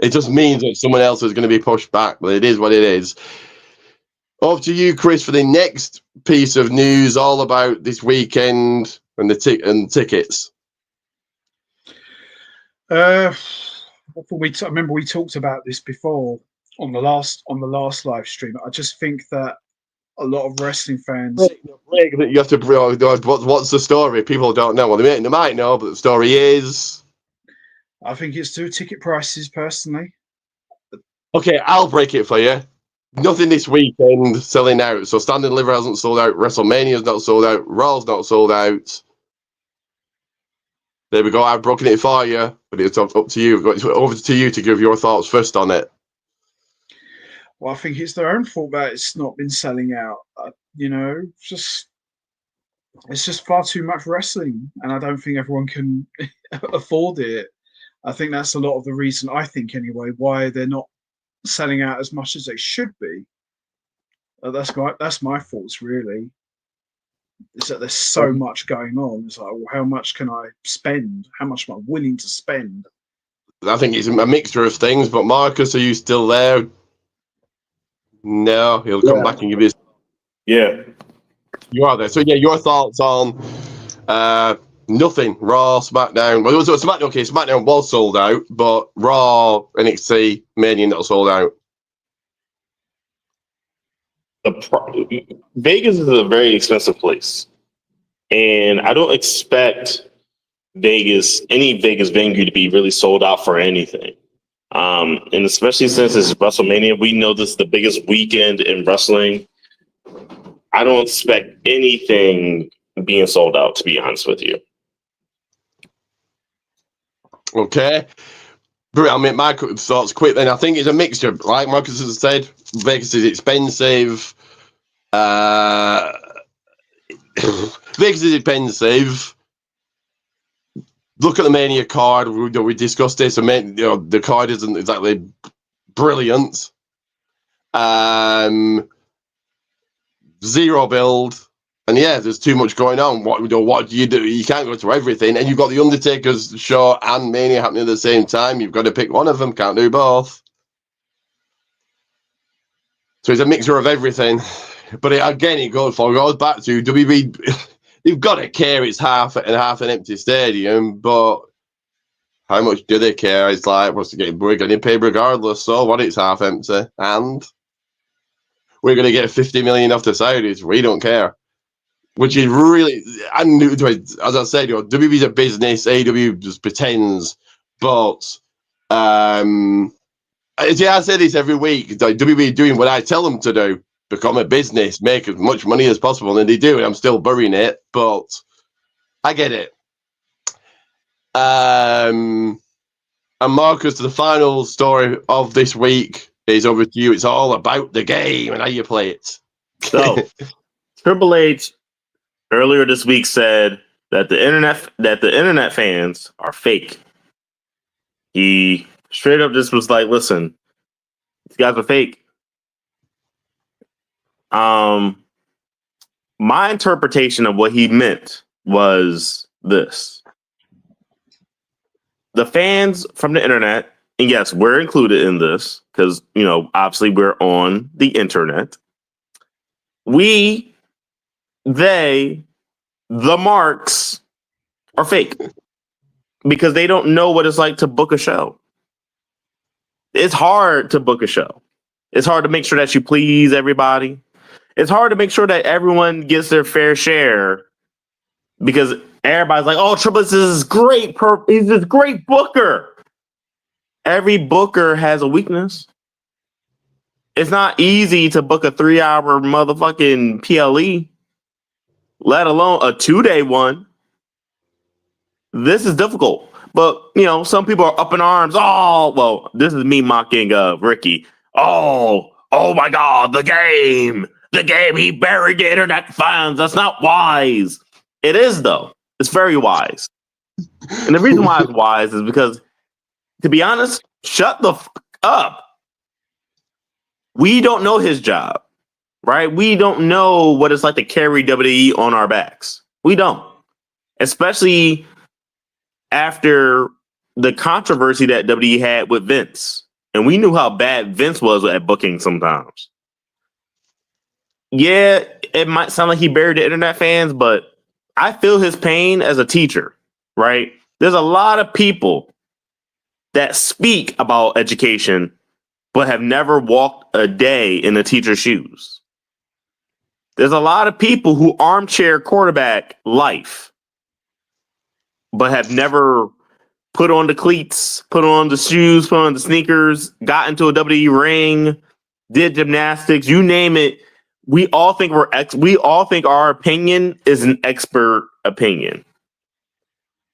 A: It just means that someone else is going to be pushed back, but it is what it is. Over to you, Chris, for the next piece of news, all about this weekend and the tickets.
B: I remember we talked about this before on the last live stream. I just think that a lot of wrestling fans.
A: You have to. What's the story? People don't know. Well, they might know, but the story is.
B: I think it's due ticket prices, personally.
A: Okay, I'll break it for you. Nothing this weekend selling out. So Stand and Deliver hasn't sold out. WrestleMania's not sold out. Raw's not sold out. There we go. I've broken it for you, but it's up to you. It's over to you to give your thoughts first on it.
B: Well, I think it's their own fault that it's not been selling out. It's just far too much wrestling, and I don't think everyone can afford it. I think that's a lot of the reason, I think anyway, why they're not selling out as much as they should be. That's my thoughts, really. Is that there's so much going on. It's like, well, how much can I spend? How much am I willing to spend?
A: I think it's a mixture of things, but Marcus, are you still there? No, he'll come back and give his.
D: Yeah.
A: You are there. So, yeah, your thoughts on nothing. Raw, SmackDown. Well, it was SmackDown. Okay, SmackDown was sold out, but Raw, NXT, Mania not sold out.
D: Vegas is a very expensive place, and I don't expect any Vegas venue to be really sold out for anything. And especially since it's WrestleMania, we know this is the biggest weekend in wrestling. I don't expect anything being sold out, to be honest with you.
A: Okay. I'll make my thoughts quick then. I think it's a mixture. Like Marcus has said, Vegas is expensive. Vegas is expensive. Look at the Mania card. We discussed this. The card isn't exactly brilliant. Zero build. And yeah, there's too much going on. What do you do? You can't go to everything. And you've got the Undertaker's show and Mania happening at the same time. You've got to pick one of them. Can't do both. So it's a mixture of everything. But it goes back to WWE. You've got to care it's half an empty stadium. But how much do they care? It's like, we're going to pay regardless. So what? It's half empty. And we're going to get 50 million off the Saudis. We don't care. Which is really, I'm new to it. As I said, WWE's a business, AEW just pretends. But, I say this every week. Like, WWE doing what I tell them to do. Become a business, make as much money as possible. And they do, and I'm still burying it. But I get it. And Marcus, the final story of this week is over to you. It's all about the game and how you play it.
D: So, Triple H earlier this week said that the internet fans are fake. He straight up just was like, listen, These guys are fake. My interpretation of what he meant was this. The fans from the internet, and yes, we're included in this because, you know, obviously we're on the internet. The marks are fake because they don't know what it's like to book a show. It's hard to book a show. It's hard to make sure that you please everybody. It's hard to make sure that everyone gets their fair share because everybody's like, oh, Triple H is great. He's this great booker. Every booker has a weakness. It's not easy to book a 3-hour motherfucking PLE, let alone a 2-day one. This is difficult. But, you know, some people are up in arms. Oh, well, this is me mocking Ricky. Oh my God, the game, he buried the internet fans. That's not wise. It is, though. It's very wise. And the reason why it's wise is because, to be honest, shut the fuck up. We don't know his job, right? We don't know what it's like to carry WWE on our backs. We don't. Especially after the controversy that WWE had with Vince. And we knew how bad Vince was at booking sometimes. Yeah, it might sound like he buried the internet fans, but I feel his pain as a teacher, right? There's a lot of people that speak about education, but have never walked a day in a teacher's shoes. There's a lot of people who armchair quarterback life, but have never put on the cleats, put on the shoes, put on the sneakers, got into a WWE ring, did gymnastics, you name it. We all think we all think our opinion is an expert opinion.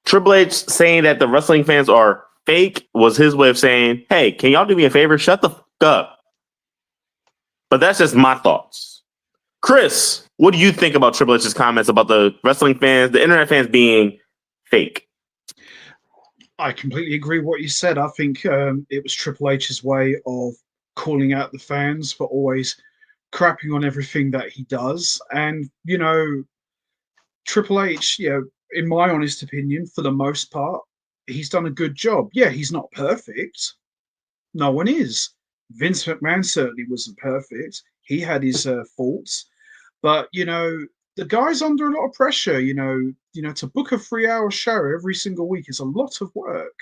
D: Triple H saying that the wrestling fans are fake was his way of saying, hey, can y'all do me a favor? Shut the fuck up. But that's just my thoughts. Chris, what do you think about Triple H's comments about the wrestling fans, the internet fans being fake?
B: I completely agree with what you said. I think it was Triple H's way of calling out the fans for always crapping on everything that he does. And, you know, Triple H, you know, in my honest opinion, for the most part, he's done a good job. Yeah, he's not perfect. No one is. Vince McMahon certainly wasn't perfect. He had his faults. But, you know, the guy's under a lot of pressure, you know, to book a 3-hour show every single week is a lot of work.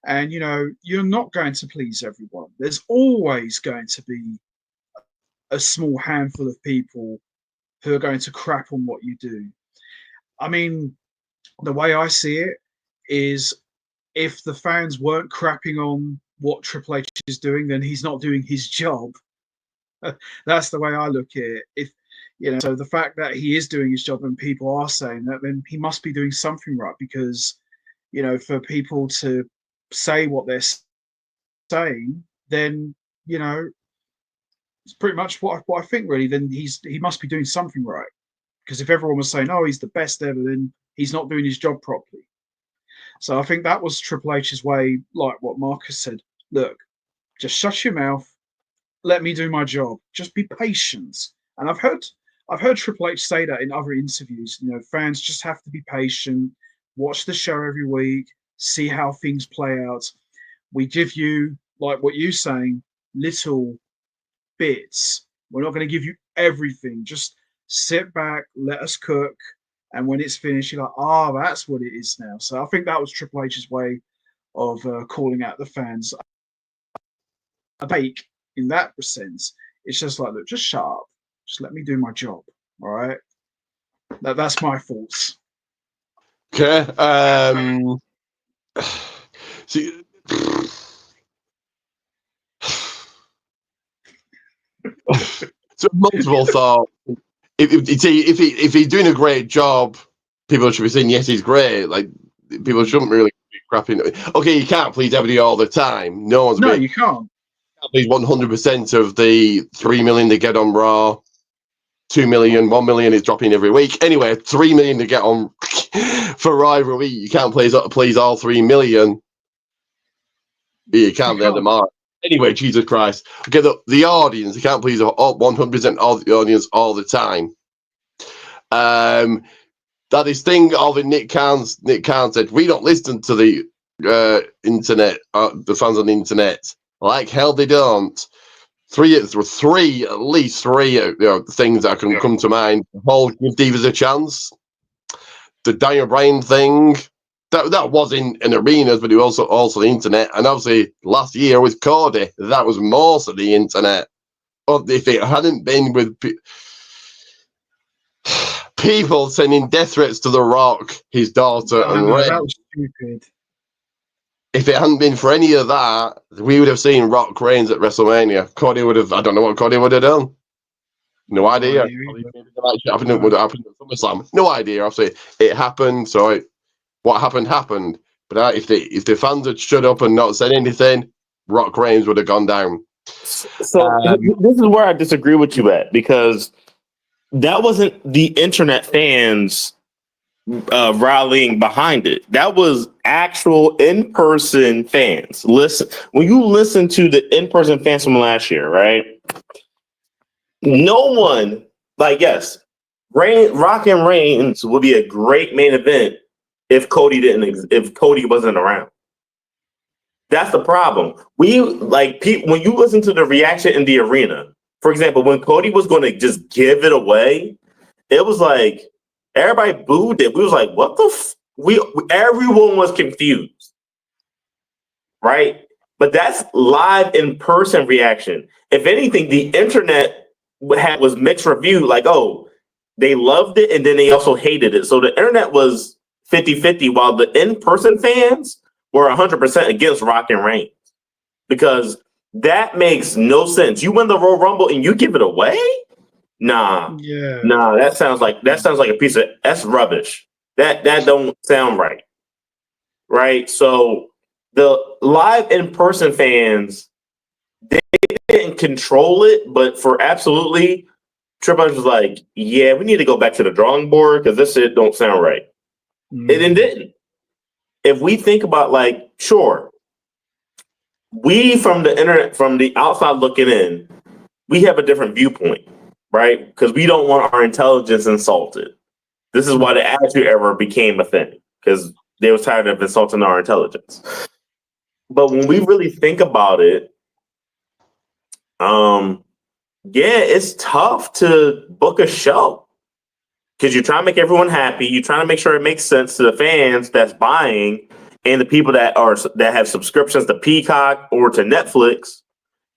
B: And, you know, you're not going to please everyone. There's always going to be a small handful of people who are going to crap on what you do. I mean, the way I see it is if the fans weren't crapping on what Triple H is doing, then he's not doing his job. That's the way I look at it. If, you know, so the fact that he is doing his job and people are saying that, then he must be doing something right, because, you know, for people to say what they're saying, then, you know, it's pretty much what I think, really. Then he must be doing something right, because if everyone was saying, oh, he's the best ever, then he's not doing his job properly. So I think that was Triple H's way, like what Marcus said. Look, just shut your mouth. Let me do my job. Just be patient. And I've heard Triple H say that in other interviews. You know, fans just have to be patient. Watch the show every week. See how things play out. We give you, like what you're saying, little bits. We're not going to give you everything. Just sit back, let us cook. And when it's finished, you're like, oh, that's what it is now. So I think that was Triple H's way of calling out the fans. I think in that sense, it's just like, look, just shut up. Just let me do my job. All right. That's my thoughts.
A: Okay. See, so multiple thoughts. If he's doing a great job, people should be saying yes, he's great. Like, people shouldn't really be crapping. Okay, you can't please everybody all the time. No, you
B: can't.
A: Please 100% of the 3 million they get on Raw. 2 million, 1 million is dropping every week. Anyway, 3 million to get on for Raw every week. You can't please all 3 million. You can't be at the mark. Anyway, Jesus Christ. Okay, the audience, you can't please 100% of the audience all the time. That is thing of it, Nick Khan said, we don't listen to the internet, the fans on the internet. Like hell they don't. At least three things that can come to mind. The whole give Divas a chance. The Daniel Bryan thing. That was in arenas, but it was also the internet. And obviously last year with Cody, that was most of the internet. But if it hadn't been with people sending death threats to The Rock, his daughter, and Ray,
B: that was stupid.
A: If it hadn't been for any of that, we would have seen Rock Reigns at WrestleMania. Cody would have, I don't know what Cody would have done. No idea. Maybe that would have happened at SummerSlam. No idea. Obviously, it happened. So what happened. But if the fans had shut up and not said anything, Rock Reigns would have gone down.
D: So this is where I disagree with you at, because that wasn't the internet fans rallying behind it. That was actual in-person fans. Listen, when you listen to the in-person fans from last year, right? No one, like, yes, Rock and Reigns would be a great main event if Cody wasn't around. That's the problem. When you listen to the reaction in the arena, for example, when Cody was going to just give it away, it was like everybody booed it. We was like, what the everyone was confused. Right? But that's live in-person reaction. If anything, the internet was mixed review, like, oh, they loved it and then they also hated it. So the internet was 50-50, while the in-person fans were 100% against Rock and Reigns, because that makes no sense. You win the Royal Rumble and you give it away? Nah, that sounds like a piece of that's rubbish. That don't sound right. Right? So the live in-person fans, they didn't control it, but for absolutely, Triple H was like, yeah, we need to go back to the drawing board because this shit don't sound right. And it didn't. If we think about, like, sure, we from the internet, from the outside looking in, we have a different viewpoint, right? Because we don't want our intelligence insulted. This is why the Attitude Era became a thing, because they was tired of insulting our intelligence. But when we really think about it, it's tough to book a show because you're trying to make everyone happy. You're trying to make sure it makes sense to the fans that's buying and the people that have subscriptions to Peacock or to Netflix.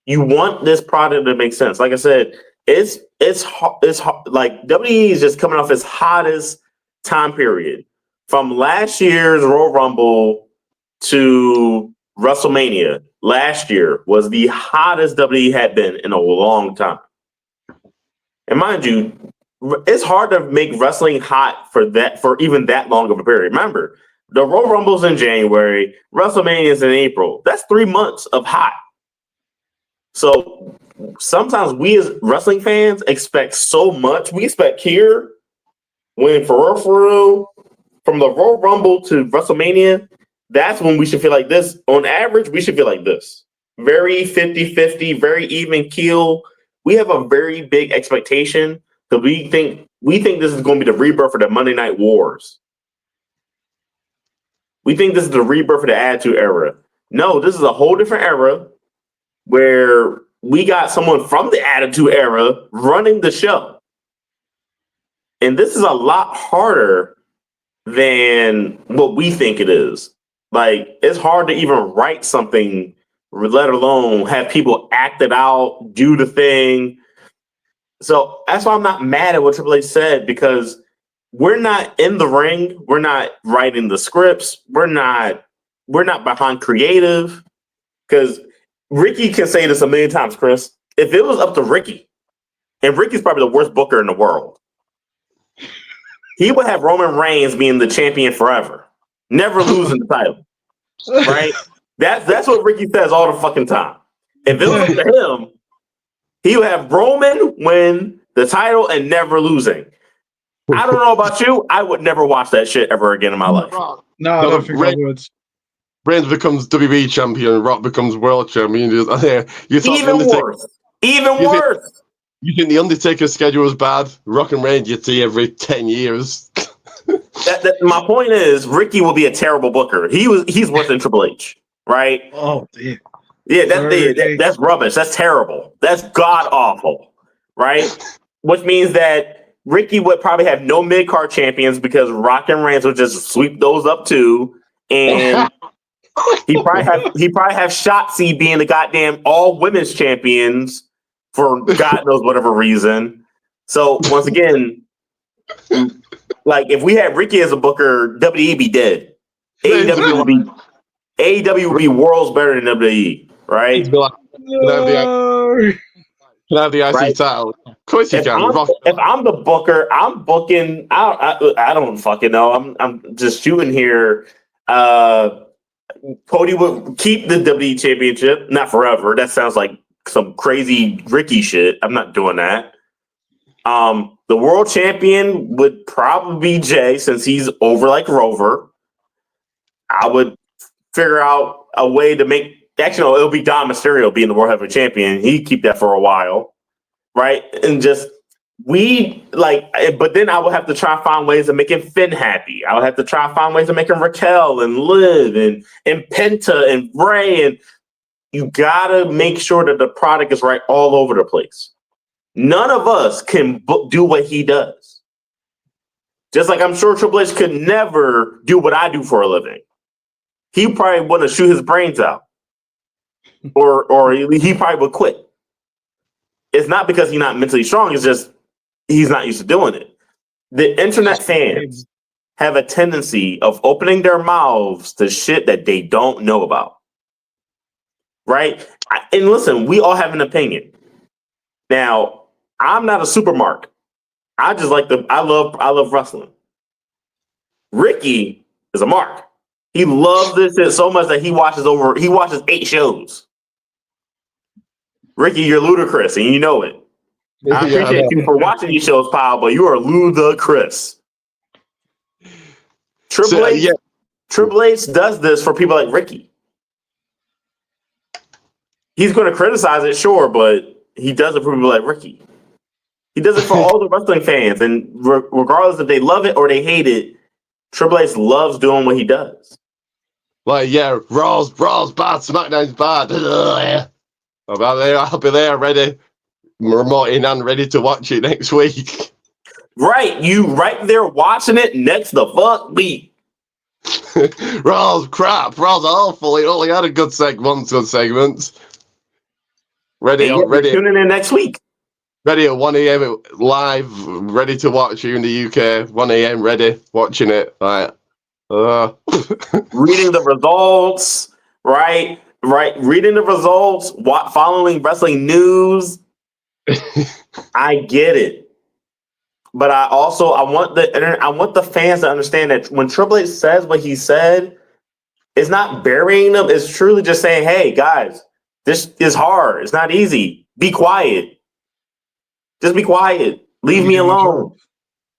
D: You want this product to make sense. Like I said, it's like WWE is just coming off its hottest time period from last year's Royal Rumble to WrestleMania. Last year was the hottest WWE had been in a long time. And mind you, it's hard to make wrestling hot for even that long of a period. Remember, the Royal Rumble's in January, WrestleMania is in April. That's 3 months of hot. So sometimes we as wrestling fans expect so much. We expect here, when for real, from the Royal Rumble to WrestleMania, that's when we should feel like this. On average, we should feel like this. Very 50-50, very even keel. We have a very big expectation because we think this is going to be the rebirth of the Monday Night Wars. We think this is the rebirth of the Attitude Era. No, this is a whole different era where we got someone from the Attitude Era running the show. And this is a lot harder than what we think it is. Like, it's hard to even write something, let alone have people act it out, do the thing. So that's why I'm not mad at what Triple H said, because we're not in the ring. We're not writing the scripts. We're not behind creative. Because Ricky can say this a million times, Chris. If it was up to Ricky, and Ricky's probably the worst booker in the world, he would have Roman Reigns being the champion forever, never losing the title. Right? That's what Ricky says all the fucking time. If it was up to him, he would have Roman win the title and never losing. I don't know about you. I would never watch that shit ever again in my life.
B: No, I don't think I would.
A: Reigns becomes WWE champion, Rock becomes world champion. You thought
D: Even worse. Even worse.
A: You think the Undertaker's schedule was bad? Rock and Reigns you see every 10 years.
D: My point is, Ricky will be a terrible booker. He's worse than Triple H, right?
B: Oh dear.
D: Yeah, that's rubbish. That's terrible. That's god awful, right? Which means that Ricky would probably have no mid-card champions because Rock and Reigns would just sweep those up too, and he probably have Shotzi being the goddamn all women's champions for God knows whatever reason. So once again, like if we had Ricky as a booker, WWE be dead. AEW would be worlds better than WWE, right?
A: Can I have the IC title? Of course you can.
D: If I'm the booker, I'm booking. I don't fucking know. I'm just shooting here. Cody would keep the WWE Championship, not forever. That sounds like some crazy Ricky shit. I'm not doing that. The world champion would probably be Jay, since he's over like Rover. I would figure out a way to make. Actually, no, it'll be Dom Mysterio being the world heavyweight champion. He'd keep that for a while, right? And just but then I would have to try to find ways of making Finn happy. I would have to try to find ways of making Raquel and Liv and Penta and Bray, and you gotta make sure that the product is right all over the place. None of us can do what he does. Just like I'm sure Triple H could never do what I do for a living. He probably want to shoot his brains out. Or he probably would quit. It's not because he's not mentally strong. It's just he's not used to doing it. The internet fans have a tendency of opening their mouths to shit that they don't know about. Right? And listen, we all have an opinion. Now, I'm not a super mark. I just I love wrestling. Ricky is a mark. He loves this shit so much that he watches 8 shows. Ricky, you're ludicrous, and you know it. I appreciate you for watching these shows, pal, but you are ludicrous. Triple H does this for people like Ricky. He's going to criticize it, sure, but he does it for people like Ricky. He does it for all the wrestling fans, and regardless if they love it or they hate it, Triple H loves doing what he does.
A: Like, yeah, Raw's bad, SmackDown's bad. I'll be there, ready, remote in hand, ready to watch it next week.
D: Right, you right there watching it next the fuck week.
A: Raw's crap. Raw's awful. It only had a good good segments. Ready.
D: Tuning in next week.
A: Ready at 1 a.m. live, ready to watch here in the UK. 1 a.m. ready, watching it. Like,
D: reading the results, right? Reading the results, following wrestling news. I get it, but I want the fans to understand that when Triple H says what he said, it's not burying them. It's truly just saying, "Hey guys, this is hard. It's not easy. Be quiet. Just be quiet. Leave me alone."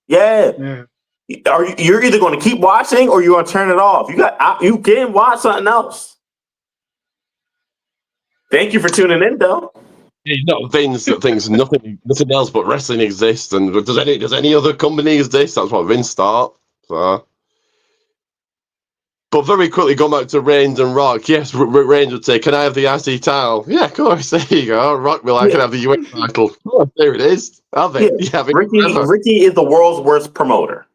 D: Yeah. You're either going to keep watching or you're going to turn it off. You can watch something else. Thank you for tuning in, though.
A: Vince thinks nothing else but wrestling exists, and does any other company exist? That's what Vince thought. So. But very quickly, going back to Reigns and Rock. Yes, Reigns would say, "Can I have the IC title?" Yeah, of course. There you go. Rock will I can have the US title. Oh, there it is. Have it. Yeah,
D: Ricky is the world's worst promoter.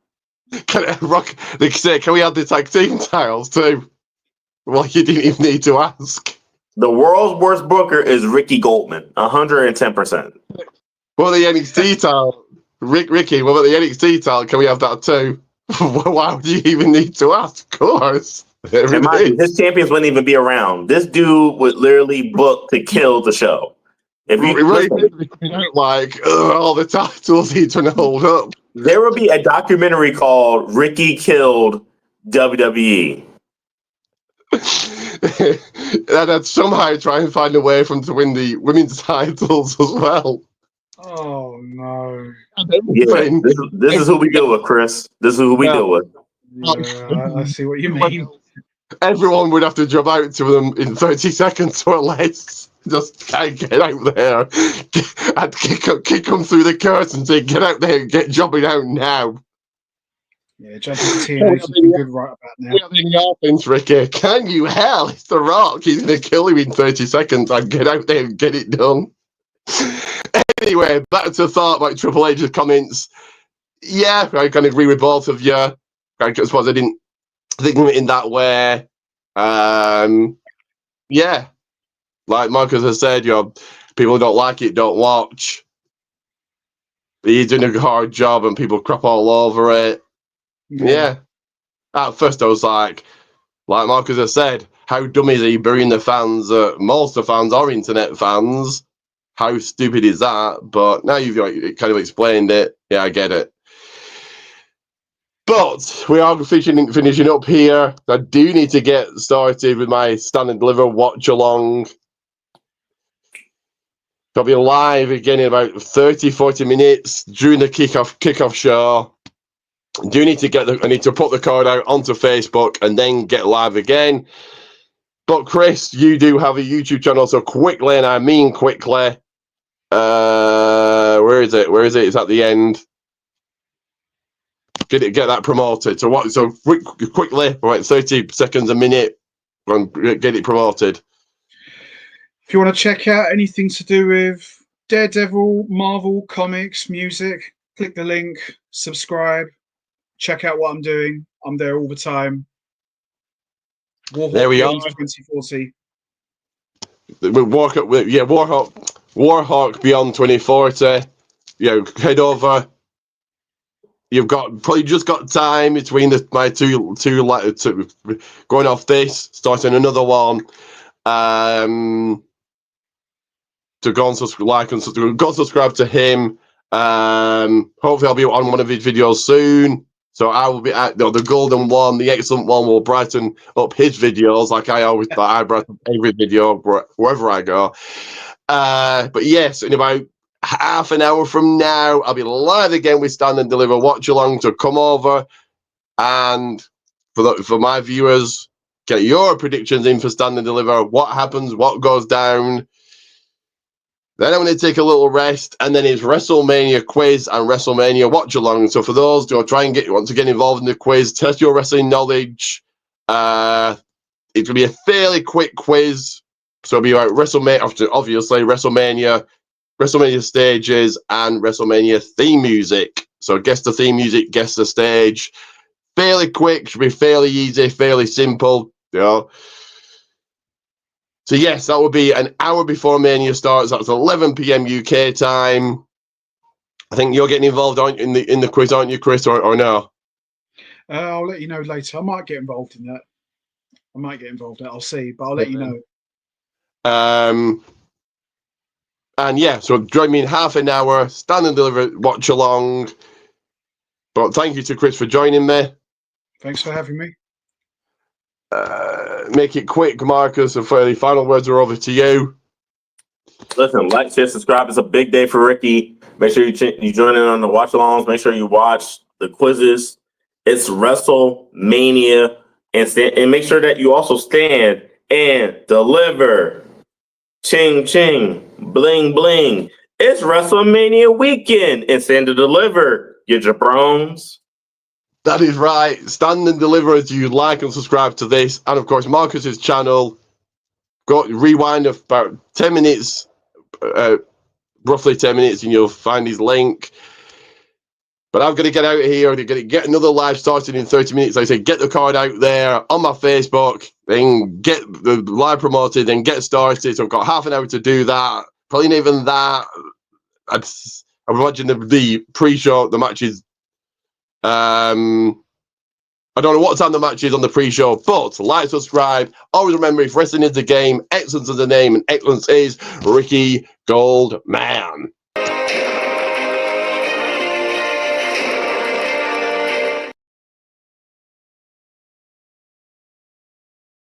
A: Rock, they say, "Can we have the tag team titles too?" Well, you didn't even need to ask.
D: The world's worst booker is Ricky Goldman, 110%.
A: Well, the NXT title, Ricky. What about the NXT title? Can we have that too? Why would you even need to ask? Of course.
D: His champions wouldn't even be around. This dude would literally book to kill the show. If you
A: all the titles need to hold up.
D: There will be a documentary called Ricky Killed WWE.
A: And I'd somehow try and find a way for him to win the women's titles as well.
B: Oh no!
D: Yeah, this is who we deal with, Chris. This is who we deal with.
B: Yeah, I see what you mean.
A: everyone would have to jump out to them in 30 seconds or less. Just can't get out there. I'd kick them through the curtain and say, get out there and get jumping out now.
B: Yeah, jumping to TNA's looking good right about now.
A: We have any offense, Ricky. Can you? Hell, it's The Rock. He's going to kill you in 30 seconds. I'd get out there and get it done. Anyway, back to thought about Triple H's comments. Yeah, I can agree with both of you. I suppose I didn't think of it in that way. Yeah, like Marcus has said, people who don't like it don't watch. He's doing a hard job and people crap all over it. Yeah. At first I was like Marcus has said, how dumb is he burying the fans? Most of the fans are internet fans. How stupid is that? But now you've kind of explained it. Yeah, I get it. But we are finishing up here. I do need to get started with my Stand and Deliver watch along. I'll be live again in about 30-40 minutes during the kickoff show. I need to put the card out onto Facebook and then get live again. But Chris, you do have a YouTube channel, so quickly, and I mean quickly. Where is it? It's at the end. Get that promoted. So quickly, about 30 seconds a minute, and get it promoted.
B: If you want to check out anything to do with Daredevil, Marvel, comics, music, click the link, subscribe, check out what I'm doing. I'm there all the time. Warhawk
A: there we are.
B: 2040.
A: Warhawk Beyond 2040. Head over. You've probably just got time between my two going off this, starting another one. To go and subscribe to him. Hopefully I'll be on one of his videos soon. So I will be at the golden one, the excellent one will brighten up his videos like I always thought. I brighten up every video wherever I go. But yes, in about half an hour from now, I'll be live again with Stand and Deliver watch along. To come over and for my viewers, get your predictions in for Stand and Deliver. What happens? What goes down? Then I'm going to take a little rest, and then it's WrestleMania quiz and WrestleMania watch along. So for those who want to get involved in the quiz, test your wrestling knowledge. It's going to be a fairly quick quiz. So it'll be about WrestleMania, obviously WrestleMania stages, and WrestleMania theme music. So guess the theme music, guess the stage. Fairly quick, should be fairly easy, fairly simple. So yes, that will be an hour before Mania starts. That's 11 p.m. UK time. I think you're getting involved in the quiz, aren't you, Chris, or no?
B: I'll let you know later. I might get involved in that. I'll see, but I'll let you know.
A: And yeah, so join me in half an hour. Stand and Deliver watch along. But thank you to Chris for joining me.
B: Thanks for having me.
A: Make it quick, Marcus, and for the final words are over to you.
D: Listen, like, share, subscribe. It's a big day for Ricky. Make sure you join in on the watch alongs. Make sure you watch the quizzes. It's WrestleMania, and make sure that you also stand and deliver. Ching ching, bling bling. It's WrestleMania weekend, and stand to deliver, you jabrones.
A: That is right. Stand and Deliver as you like and subscribe to this. And of course, Marcus's channel. Go rewind about 10 minutes, roughly 10 minutes, and you'll find his link. But I've got to get out of here. I've got to get another live started in 30 minutes. Like I say, get the card out there on my Facebook, then get the live promoted, then get started. So I've got half an hour to do that. Probably not even that. I imagine the pre-show, the matches. I don't know what time the match is on the pre-show, but like, subscribe. Always remember, if wrestling is the game, excellence is the name, and excellence is Ricky Goldman.